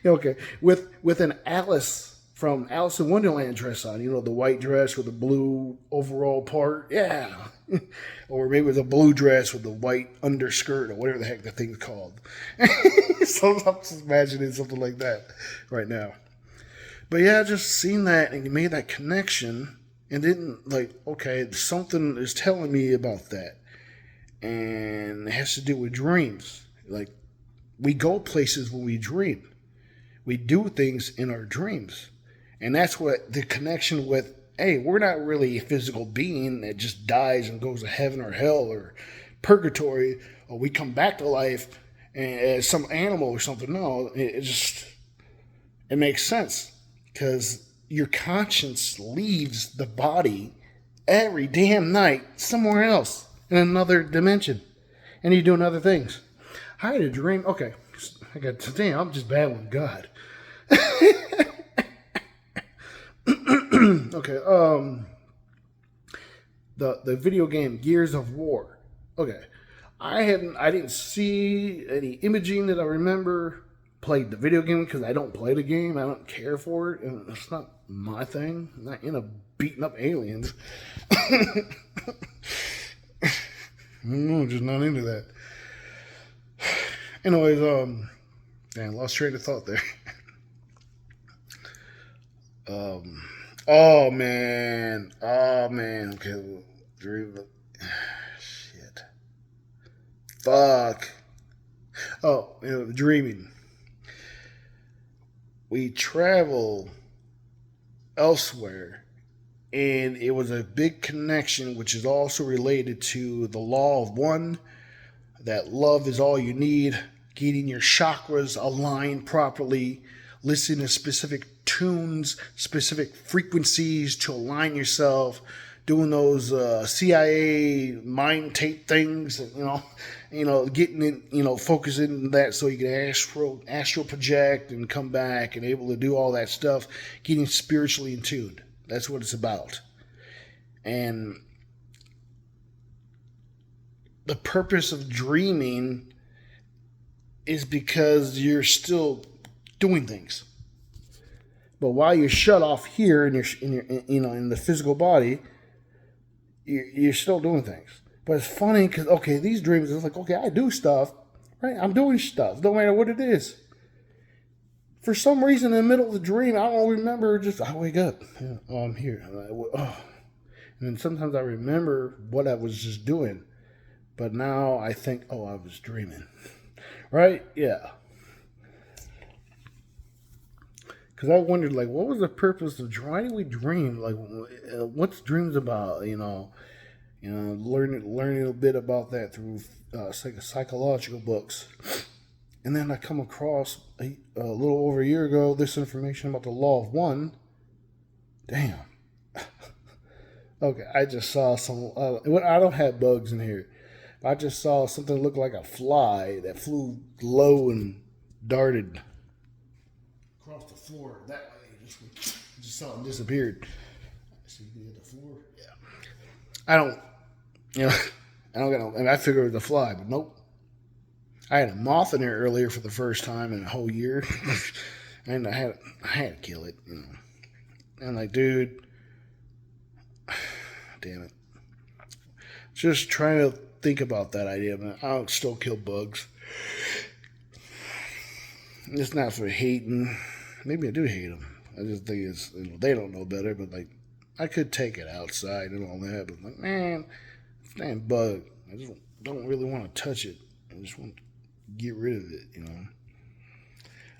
Okay, with an Alice from Alice in Wonderland dress on. The white dress with the blue overall part. Yeah. Or maybe with a blue dress with the white underskirt or whatever the heck the thing's called. So I'm just imagining something like that right now. But yeah, I just seen that and made that connection and didn't okay, something is telling me about that. And it has to do with dreams. Like, we go places when we dream. We do things in our dreams. And that's what the connection with, hey, we're not really a physical being that just dies and goes to heaven or hell or purgatory, or we come back to life as some animal or something. No, it makes sense because your conscience leaves the body every damn night somewhere else in another dimension, and you're doing other things. I had a dream. Okay, damn, I'm just battling God. Okay, the video game Gears of War. Okay, I didn't see any imaging that I remember. Played the video game because I don't play the game. I don't care for it, and it's not my thing. I'm not into beating up aliens. No, just not into that. Anyways, lost train of thought there. Oh man. Okay, dream. Shit. Fuck. Oh, dreaming. We travel elsewhere, and it was a big connection, which is also related to the law of one. That love is all you need. Getting your chakras aligned properly. Listening to specific tunes, specific frequencies to align yourself, doing those CIA mind tape things, getting it, focusing that so you can astral project and come back and able to do all that stuff, getting spiritually in tune. That's what it's about. And the purpose of dreaming is because you're still doing things. But while you're shut off here in the physical body, you're still doing things. But it's funny because, okay, these dreams, it's like, okay, I do stuff, right? I'm doing stuff, no matter what it is. For some reason, in the middle of the dream, I don't remember, I wake up. Oh, I'm here. And then sometimes I remember what I was just doing. But now I think, I was dreaming. Right? Yeah. Because I wondered, what was the purpose of why do we dream? What's dreams about? Learning a bit about that through psychological books. And then I come across a little over a year ago this information about the law of one. Damn. Okay, I just saw some. I don't have bugs in here. I just saw something look like a fly that flew low and darted across the floor that way. Just saw it and disappeared. See you at the floor? Yeah. I don't, you know, I don't get no, and I figured it was a fly, but nope. I had a moth in there earlier for the first time in a whole year. And I had to kill it, you know. And like, dude, damn it. Just trying to think about that idea, man. I'll still kill bugs. It's not for hating. Maybe I do hate them. I just think it's, you know, they don't know better, but like, I could take it outside and all that, but like, man, it's a damn bug. I just don't really want to touch it. I just want to get rid of it, you know.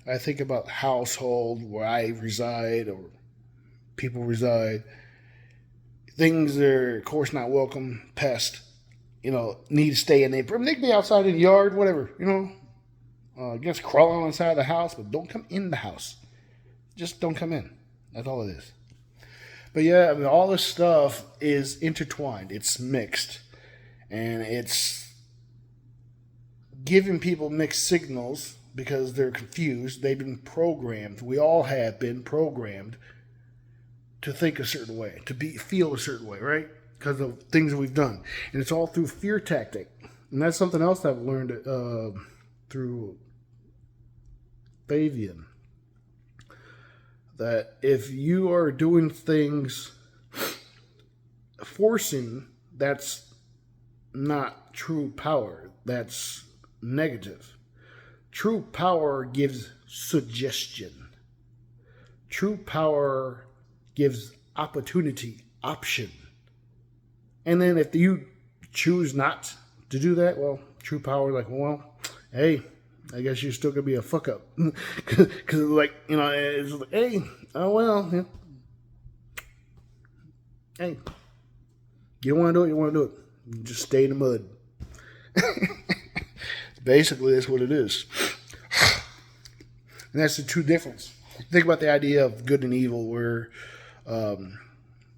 I think about household where I reside or people reside. Things are, of course, not welcome. Pest, you know, need to stay in there. They can be outside in the yard, whatever, you know. Just crawling on the side of the house, but don't come in the house. Just don't come in. That's all it is. But yeah, I mean, all this stuff is intertwined. It's mixed. And it's giving people mixed signals because they're confused. They've been programmed. We all have been programmed to think a certain way, to feel a certain way, right? Because of things that we've done. And it's all through fear tactic. And that's something else I've learned through Fabian. That if you are doing things forcing, that's not true power. That's negative. True power gives suggestion. True power gives opportunity, option. And then if you choose not to do that, well, true power, like, well, hey, I guess you're still going to be a fuck up. Because, like, you know, it's like, hey, oh, well, yeah. Hey, you don't want to do it, you want to do it. You just stay in the mud. Basically, that's what it is. And that's the true difference. Think about the idea of good and evil, where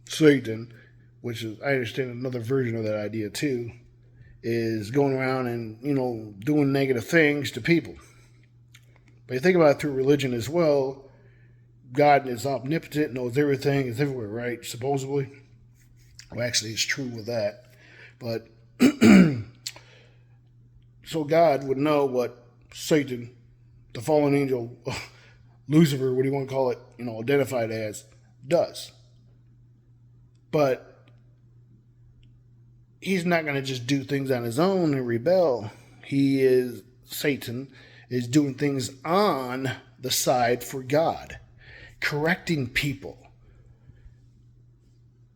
Satan, which is, I understand another version of that idea too, is going around and, you know, doing negative things to people. But you think about it through religion as well. God is omnipotent, knows everything, is everywhere, right? Supposedly. Well, actually, it's true with that. But so God would know what Satan, the fallen angel, Lucifer, what do you want to call it, you know, identified as, does. But he's not going to just do things on his own and rebel. Satan is doing things on the side for God, correcting people,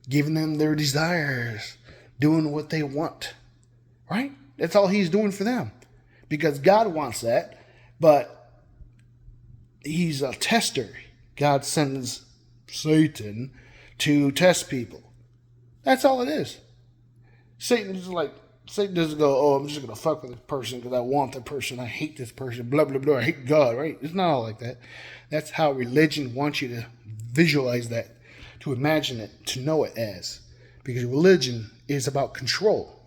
giving them their desires, doing what they want, right? That's all he's doing for them, because God wants that, but he's a tester. God sends Satan to test people. That's all it is. Satan doesn't go, oh, I'm just going to fuck with this person because I want that person. I hate this person, blah, blah, blah. I hate God, right? It's not all like that. That's how religion wants you to visualize that, to imagine it, to know it as. Because religion is about control.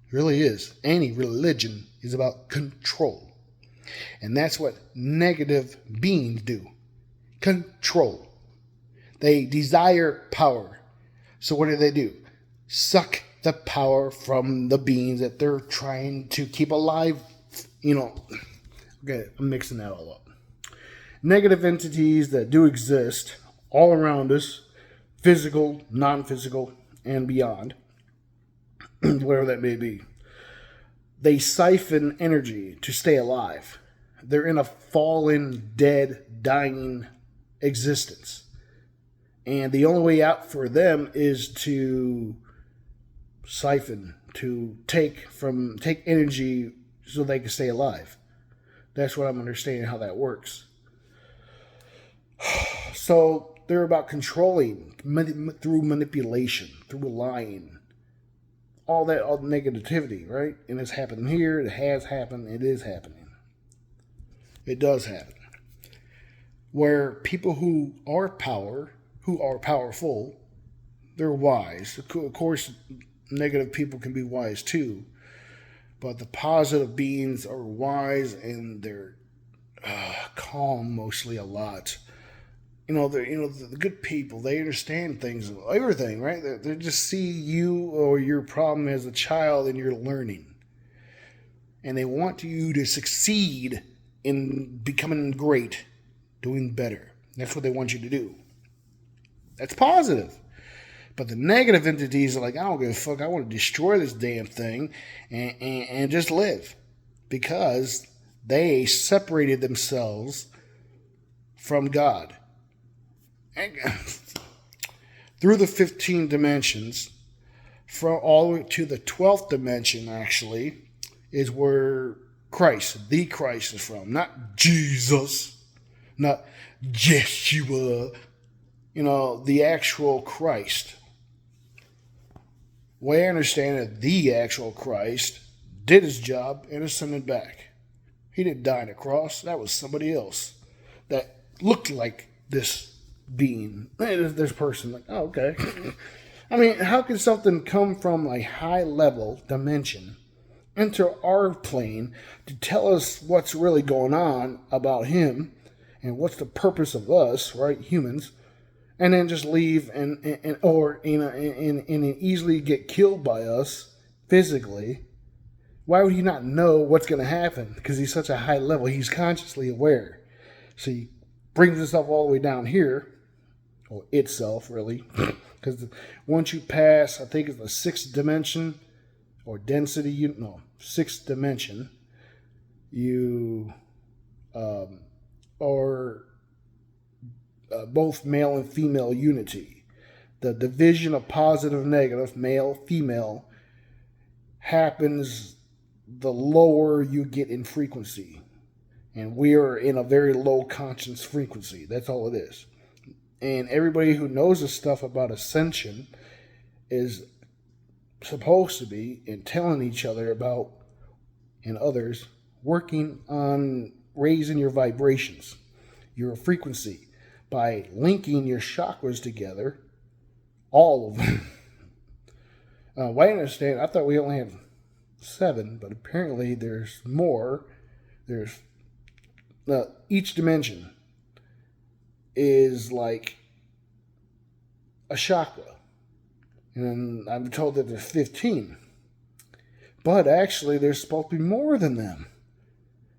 It really is. Any religion is about control. And that's what negative beings do. Control. They desire power. So what do? Suck the power from the beings that they're trying to keep alive. You know, okay, I'm mixing that all up. Negative entities that do exist all around us, physical, non-physical, and beyond, whatever that may be. They siphon energy to stay alive. They're in a fallen, dead, dying existence. And the only way out for them is to siphon, to take energy so they can stay alive. That's what I'm understanding how that works. So they're about controlling through manipulation, through lying, all negativity, right? And it's happening here. It has happened. It is happening. It does happen. Where people who are powerful, they're wise. Of course, negative people can be wise too. But the positive beings are wise and they're calm mostly a lot. The good people, they understand things, everything, right? They just see you or your problem as a child and you're learning. And they want you to succeed in becoming great, doing better. That's what they want you to do. That's positive. But the negative entities are like, I don't give a fuck. I want to destroy this damn thing and just live. Because they separated themselves from God. And through the 15 dimensions, from all the way to the 12th dimension, actually, is where the Christ is from. Not Jesus, not Yeshua, the actual Christ. The way I understand it, the actual Christ did his job and ascended back. He didn't die on a cross. That was somebody else that looked like this being, this person. Like, oh, okay. I mean, how can something come from a high level dimension into our plane to tell us what's really going on about him and what's the purpose of us, right, humans, and then just leave and easily get killed by us physically? Why would he not know what's going to happen? Because he's such a high level. He's consciously aware. So he brings himself all the way down here, or itself, really. Because once you pass, I think it's the 6th dimension, or density, 6th dimension, you are both male and female unity. The division of positive, negative, male, female, happens the lower you get in frequency. And we are in a very low conscious frequency. That's all it is. And everybody who knows this stuff about ascension is supposed to be, and telling each other about, and others, working on raising your vibrations, your frequency, by linking your chakras together, all of them. Well, I understand, I thought we only had 7, but apparently there's more. There's each dimension is like a chakra. And I'm told that there's 15. But actually, there's supposed to be more than them.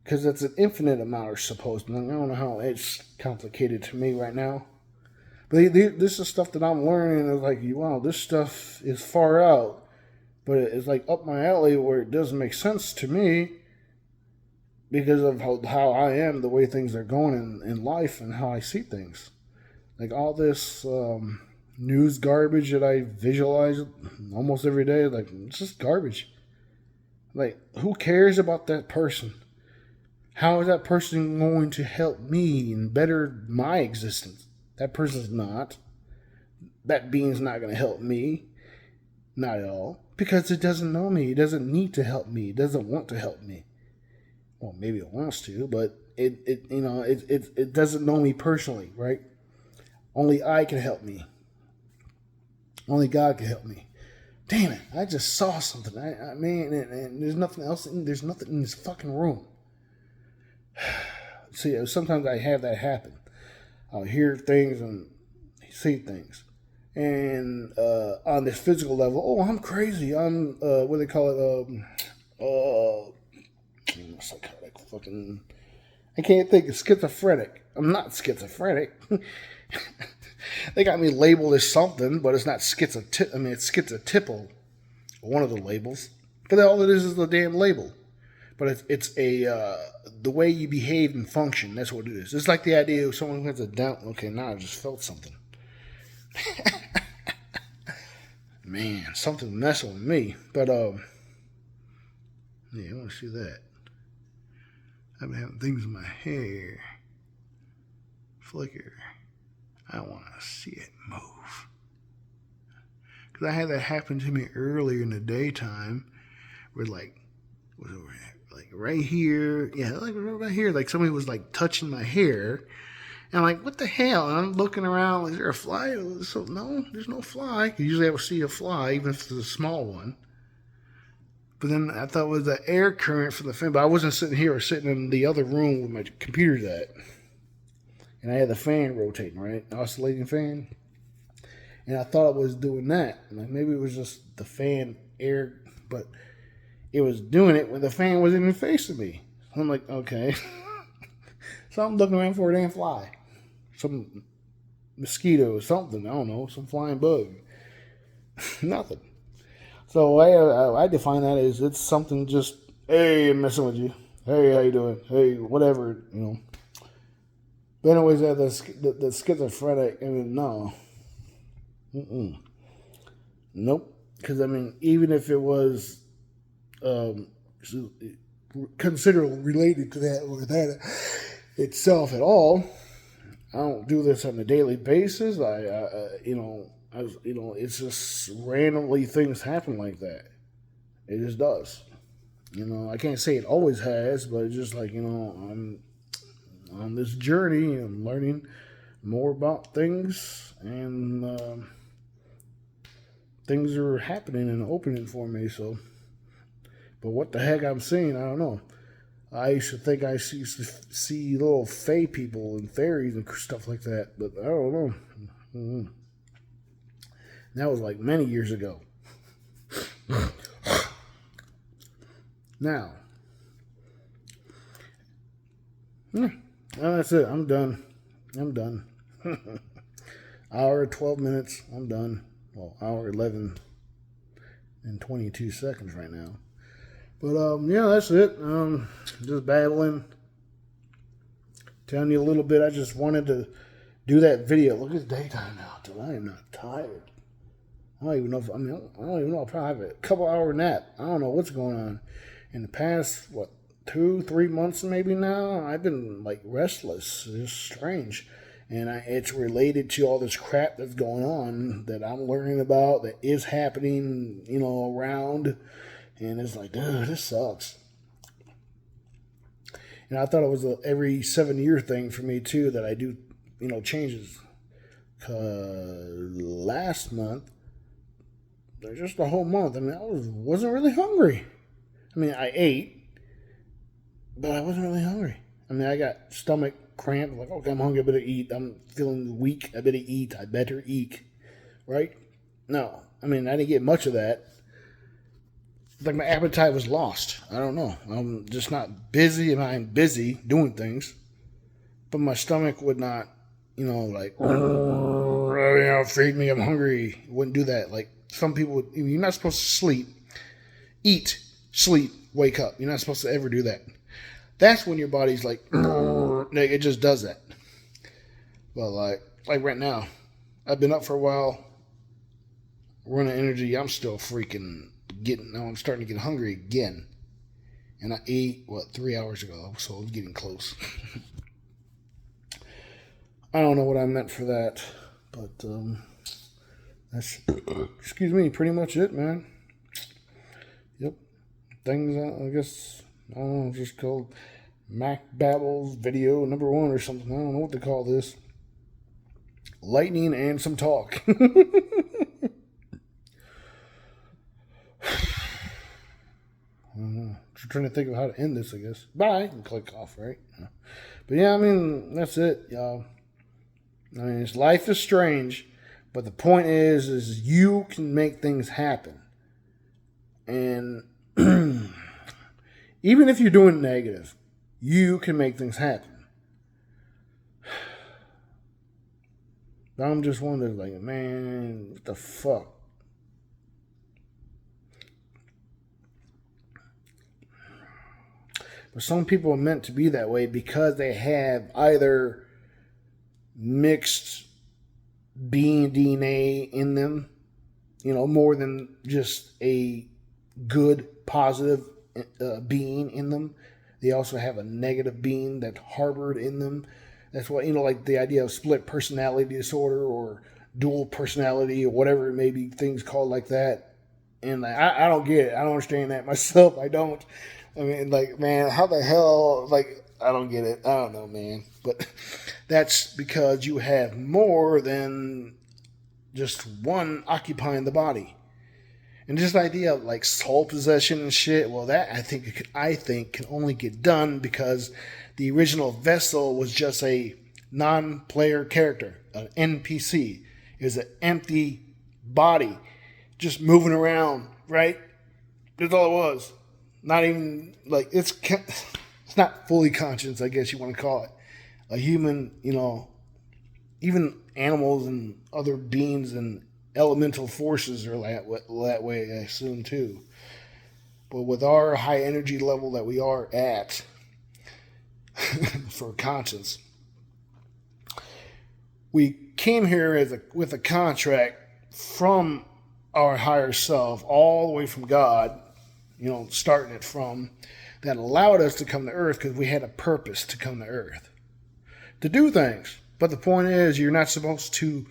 Because it's an infinite amount or supposed to. I don't know how it's complicated to me right now. But this is stuff that I'm learning. It's like, wow, this stuff is far out. But it's like up my alley where it doesn't make sense to me. Because of how I am, the way things are going in life and how I see things. Like all this news garbage that I visualize almost every day, like, it's just garbage. Like, who cares about that person? How is that person going to help me and better my existence? That person's not. That being's not going to help me. Not at all. Because it doesn't know me. It doesn't need to help me. It doesn't want to help me. Well, maybe it wants to, but it doesn't know me personally, right? Only I can help me. Only God can help me. Damn it! I just saw something. I mean, and there's nothing else. There's nothing in this fucking room. See, sometimes I have that happen. I'll hear things and see things, and on this physical level, oh, I'm crazy. I'm what do they call it? Psychotic, fucking. I can't think. It's schizophrenic. I'm not schizophrenic. They got me labeled as something, but it's not it's schizotypal, one of the labels. But all it is the damn label. But it's the way you behave and function. That's what it is. It's like the idea of someone who has a doubt. Okay, now I just felt something. Man, something messing with me. But yeah, I want to see that. I've been having things in my hair flicker. I want to see it move. Because I had that happen to me earlier in the daytime where like right here, yeah, like right here, like somebody was like touching my hair. And I'm like, what the hell? And I'm looking around, is there a fly? So, no, there's no fly. You usually ever see a fly, even if it's a small one. But then I thought it was the air current from the fan. But I wasn't sitting here. I was sitting in the other room with my computer's at. And I had the fan rotating, right? Oscillating fan. And I thought it was doing that. Like maybe it was just the fan air, but it was doing it when the fan wasn't even facing me. So I'm like, okay. So I'm looking around for a damn fly. Some mosquito or something. I don't know. Some flying bug. Nothing. So I define that as it's something just, hey, I'm messing with you. Hey, how you doing? Hey, whatever, you know. But anyways, the schizophrenic, I mean, no. Nope. Because, I mean, even if it was considered related to that or that itself at all, I don't do this on a daily basis. It's just randomly things happen like that. It just does. You know, I can't say it always has, but it's just like, you know, I'm on this journey and I'm learning more about things, and things are happening and opening for me. So, but what the heck I'm seeing, I don't know. I used to think I used to see little fae people and fairies and stuff like that, but I don't know. Mm-hmm. That was like many years ago. Now, that's it. I'm done. Hour 12 minutes. I'm done. Well, hour 11 and 22 seconds right now. But yeah, that's it. Just babbling, telling you a little bit. I just wanted to do that video. Look, it's daytime now, dude. I am not tired. I don't even know I'll probably have a couple hour nap. I don't know what's going on. In the past, 2-3 months maybe now, I've been like restless. It's strange. And it's related to all this crap that's going on that I'm learning about, that is happening, you know, around. And it's like, dude, this sucks. And I thought it was every 7-year thing for me too, that I do, you know, changes. Last month, just a whole month, I mean, I wasn't really hungry. I mean, I ate, but I wasn't really hungry. I mean, I got stomach cramp. Like, okay, I'm hungry, I better eat. I'm feeling weak, I better eat. I better eat. Right? No. I mean, I didn't get much of that. Like, my appetite was lost. I don't know. I'm just not busy, and I'm busy doing things. But my stomach would not, you know, like, feed me, I'm hungry. It wouldn't do that. Like, some people, you're not supposed to sleep, eat, sleep, wake up. You're not supposed to ever do that. That's when your body's like, it just does that. But like right now, I've been up for a while, running energy. I'm still freaking now I'm starting to get hungry again. And I ate, 3 hours ago, so I'm getting close. I don't know what I meant for that, but that's, excuse me, pretty much it, man. Yep. Things, I guess, I don't know, just called Mac Babbles video number 1 or something. I don't know what to call this. Lightning and some talk. I don't know. Just trying to think of how to end this, I guess. Bye. And click off, right? But yeah, I mean, that's it, y'all. I mean, life is strange, but the point is you can make things happen. And even if you're doing negative, you can make things happen. But I'm just wondering, like, man, what the fuck? But some people are meant to be that way because they have either mixed being DNA in them, you know, more than just a good, positive being in them. They also have a negative being that's harbored in them. That's what, you know, like the idea of split personality disorder or dual personality or whatever it may be, things called like that. And I don't get it. I don't understand that myself. I don't. I mean, like, man, how the hell, like, I don't get it. I don't know, man. But that's because you have more than just one occupying the body. And just the idea of like soul possession and shit, well, that I think can only get done because the original vessel was just a non-player character, an NPC. It was an empty body, just moving around, right? That's all it was. Not even like it's not fully conscious, I guess you want to call it. A human, even animals and other beings and elemental forces are that way, I assume, too. But with our high energy level that we are at for conscience, we came here with a contract from our higher self, all the way from God, starting it from, that allowed us to come to Earth because we had a purpose to come to Earth, to do things. But the point is, you're not supposed to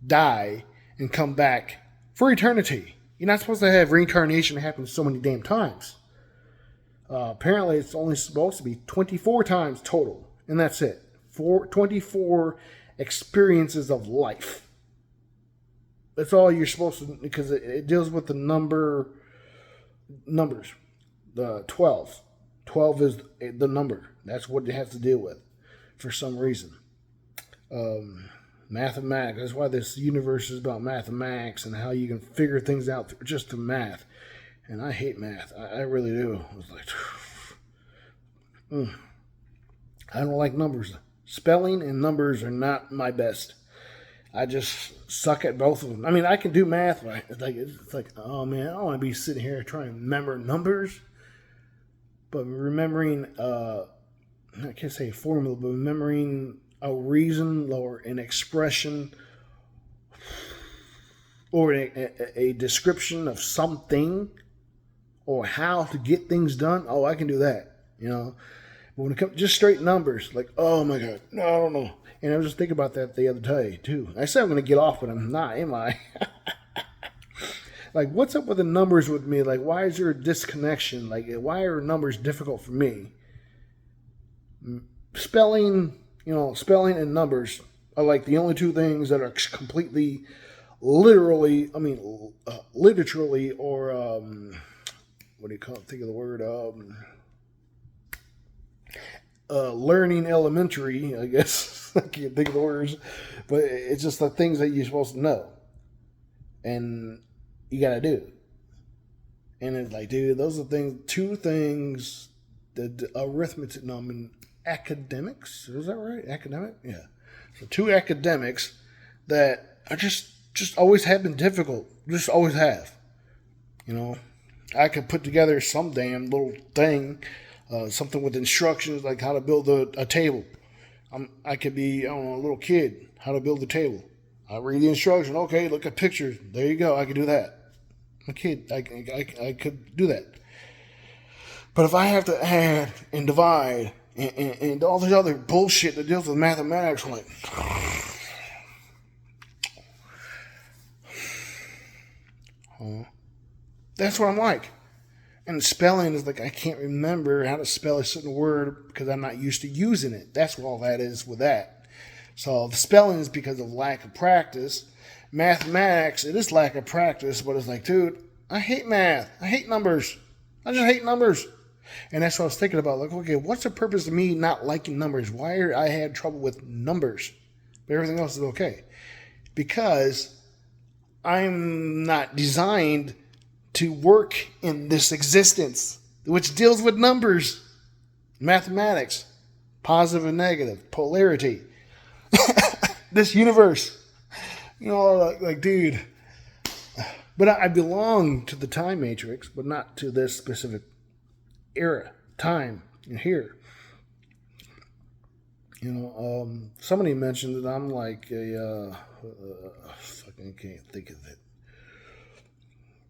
die and come back for eternity. You're not supposed to have reincarnation happen so many damn times. Apparently, it's only supposed to be 24 times total, and that's it. 24 experiences of life. That's all you're supposed to, because it deals with the numbers. The 12. 12 is the number. That's what it has to deal with for some reason. Mathematics. That's why this universe is about mathematics and how you can figure things out just through math. And I hate math. I really do. I was like, I don't like numbers. Spelling and numbers are not my best. I just suck at both of them. I mean, I can do math, but it's like, oh man, I don't want to be sitting here trying to remember numbers. But remembering, I can't say a formula, but remembering a reason or an expression or a description of something or how to get things done, oh, I can do that, But when it comes just straight numbers, like, oh my God, no, I don't know. And I was just thinking about that the other day, too. I said I'm going to get off, but I'm not, am I? Like, what's up with the numbers with me? Like, why is there a disconnection? Like, why are numbers difficult for me? Spelling and numbers are like the only two things that are completely, literally, literally, or, what do you call it? Think of the word, learning elementary, I guess. I can't think of the words, but it's just the things that you're supposed to know. And you got to do. And it's like, dude, those are two things, the arithmetic, academics, is that right? Academic? Yeah. So two academics that are just always have been difficult. Just always have. I could put together some damn little thing, something with instructions like how to build a table. I could be, a little kid, how to build a table. I read the instruction. Okay, look at pictures. There you go. I can do that. I'm a kid. I could do that. But if I have to add and divide and all this other bullshit that deals with mathematics, I'm like, that's what I'm like. And spelling is like, I can't remember how to spell a certain word because I'm not used to using it. That's what all that is with that. So the spelling is because of lack of practice. Mathematics, it is lack of practice, but it's like, dude, I hate math. I hate numbers. I just hate numbers. And that's what I was thinking about. Like, okay, what's the purpose of me not liking numbers? Why I had trouble with numbers, but everything else is okay? Because I'm not designed to work in this existence, which deals with numbers, mathematics, positive and negative, polarity, this universe. Like, dude. But I belong to the time matrix, but not to this specific era, time, here. Somebody mentioned that I'm like a fucking can't think of it.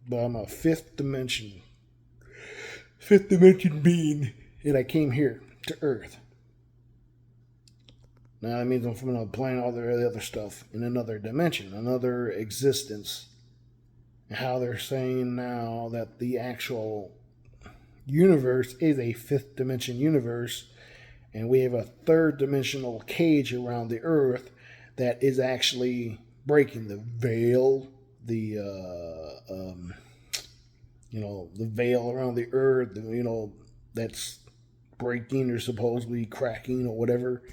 But I'm a fifth dimension being, and I came here to Earth. Now that means I'm from another planet, all the other stuff, in another dimension, another existence. How they're saying now that the actual universe is a fifth dimension universe, and we have a third dimensional cage around the Earth that is actually breaking the veil, the veil around the earth, that's breaking or supposedly cracking or whatever.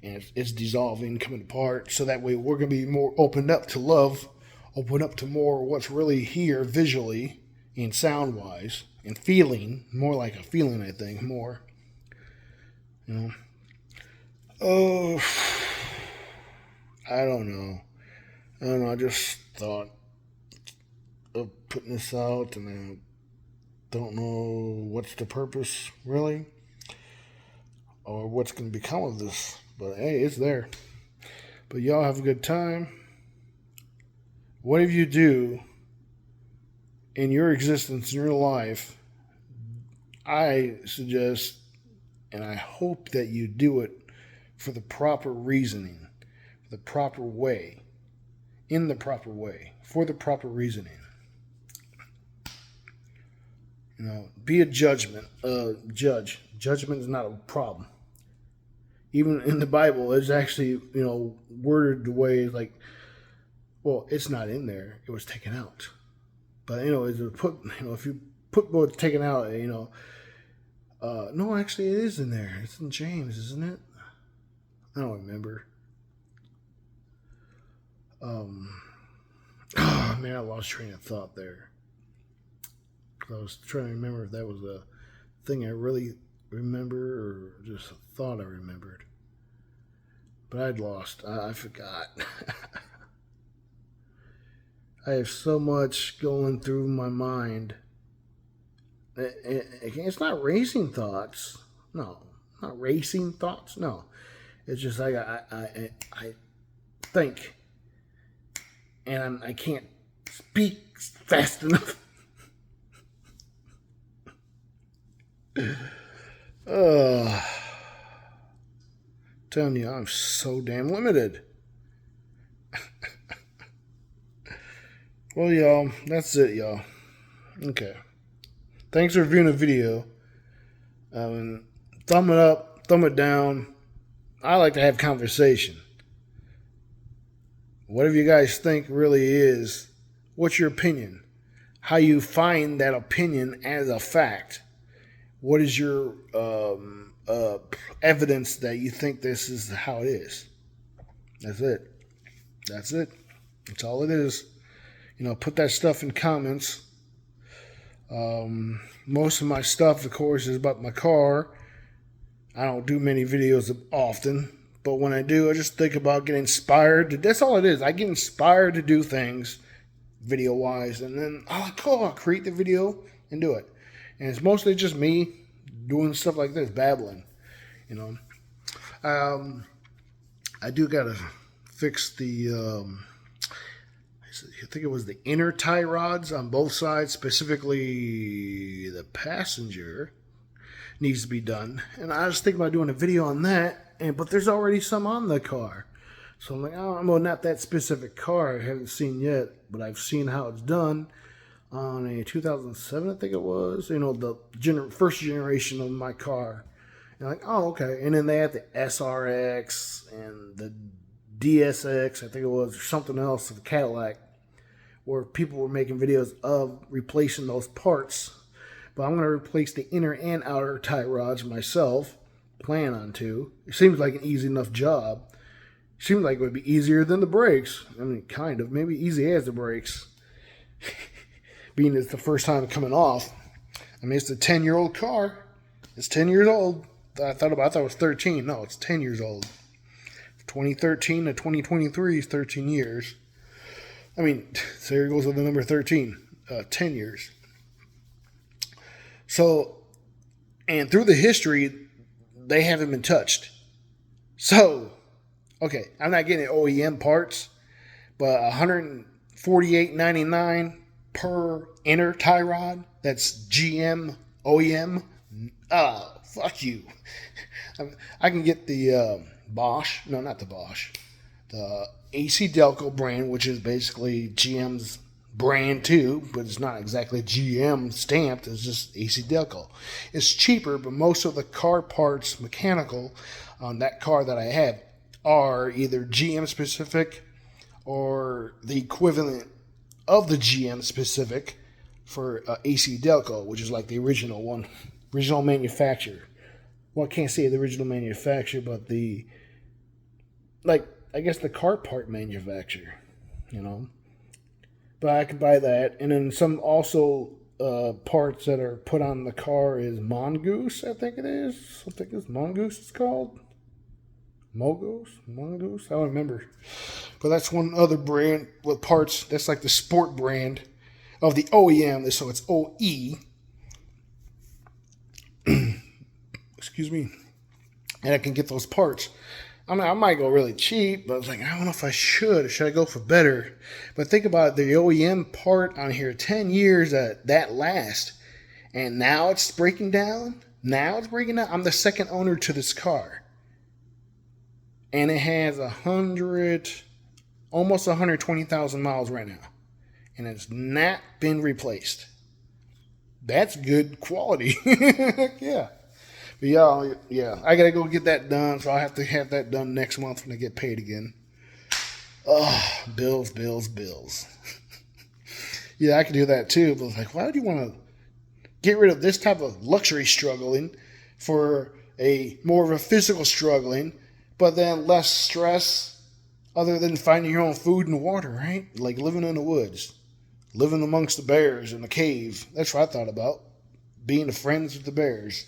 And it's dissolving, coming apart. So that way we're going to be more opened up to love, open up to more what's really here visually and sound-wise and feeling, more like a feeling, I think, more. Oh, I don't know. I just thought of putting this out, and I don't know what's the purpose, really, or what's going to become of this. But hey, it's there. But y'all have a good time. Whatever you do in your existence, in your life, I suggest and I hope that you do it for the proper reasoning, the proper way, in the proper way, for the proper reasoning. Be a judge. Judgment is not a problem. Even in the Bible, it's actually, worded the way like, well, it's not in there. It was taken out. But, if you put what's taken out, no, actually it is in there. It's in James, isn't it? I don't remember. Oh, man, I lost train of thought there. I was trying to remember if that was a thing I really remember or just a thought I remembered. But I'd lost. I forgot. I have so much going through my mind. It's not racing thoughts. No, not racing thoughts. No, it's just like I think, and I can't speak fast enough. Telling you, I'm so damn limited. Well, y'all, that's it, y'all. Okay. Thanks for viewing the video. Thumb it up, thumb it down. I like to have conversation. Whatever you guys think really is, what's your opinion? How you find that opinion as a fact? What is your evidence that you think this is how it is? That's it. That's all it is. Put that stuff in comments. Most of my stuff, of course, is about my car. I don't do many videos often, but when I do, I just think about getting inspired. That's all it is. I get inspired to do things video-wise, and then I'll create the video and do it. And it's mostly just me doing stuff like this, babbling. I do gotta fix the. I think it was the inner tie rods on both sides, specifically the passenger needs to be done. And I was thinking about doing a video on that, but there's already some on the car. So I'm like, not that specific car I haven't seen yet, but I've seen how it's done on a 2007, I think it was, the first generation of my car. And like, oh, okay. And then they had the SRX and the DSX, I think it was, or something else, of the Cadillac, where people were making videos of replacing those parts. But I'm going to replace the inner and outer tie rods myself. Plan on to. It seems like an easy enough job. It seems like it would be easier than the brakes. I mean, kind of. Maybe easy as the brakes. Being it's the first time coming off. I mean, it's a 10-year-old car. It's 10 years old. I thought it was 13. No, it's 10 years old. 2013 to 2023 is 13 years. I mean, so here goes with the number 13. 10 years. So, and through the history, they haven't been touched. So, okay, I'm not getting OEM parts, but $148.99 per inner tie rod. That's GM OEM. Fuck you. I can get the Bosch. No, not the Bosch. The AC Delco brand, which is basically GM's brand too, but it's not exactly GM stamped. It's just AC Delco. It's cheaper, but most of the car parts mechanical on that car that I have are either GM specific or the equivalent of the GM specific for AC Delco, which is like the original one, original manufacturer. Well, I can't say the original manufacturer, but the, like, I guess the car part manufacturer, you know. But I could buy that. And then some also parts that are put on the car is Mongoose, I think it is. I think it's Mongoose it's called. Mongoose? I don't remember. But that's one other brand with parts. That's like the sport brand of the OEM. So it's OE. Excuse me. And I can get those parts. I mean, I might go really cheap, but I was like, I don't know if I should. Or should I go for better? But think about it, the OEM part on here, 10 years that last. And now it's breaking down. I'm the second owner to this car. And it has almost 120,000 miles right now. And it's not been replaced. That's good quality. Yeah. But yeah, I gotta go get that done, so I'll have to have that done next month when I get paid again. Oh, bills. Yeah, I could do that too, but like, why would you want to get rid of this type of luxury struggling for a more of a physical struggling, but then less stress other than finding your own food and water, right? Like living in the woods, living amongst the bears in the cave. That's what I thought about, being the friends of the bears.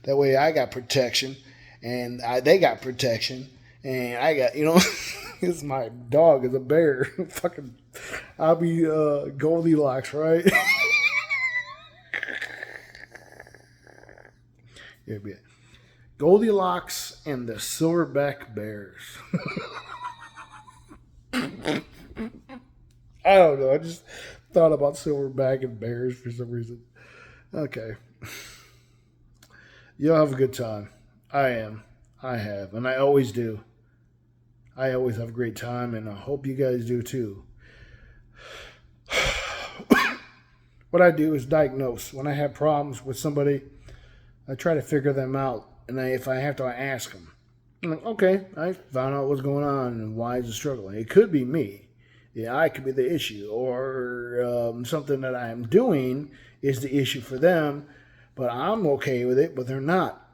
That way I got protection, and they got protection, and I got, because my dog is a bear. Fucking, I'll be Goldilocks, right? Yeah, Goldilocks and the Silverback Bears. I don't know. I just thought about Silverback and bears for some reason. Okay. You'll have a good time. I am. I have. And I always do. I always have a great time, and I hope you guys do too. What I do is diagnose. When I have problems with somebody, I try to figure them out. And if I have to, I ask them. I'm like, okay, I found out what's going on and why is it struggling. It could be me. Yeah, I could be the issue. Or something that I'm doing is the issue for them. But I'm okay with it, but they're not.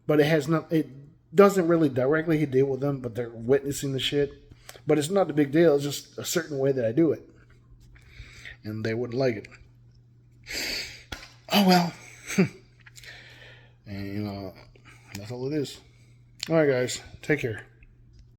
But it doesn't really directly deal with them, but they're witnessing the shit. But it's not a big deal. It's just a certain way that I do it. And they wouldn't like it. Oh, well. And, that's all it is. All right, guys. Take care.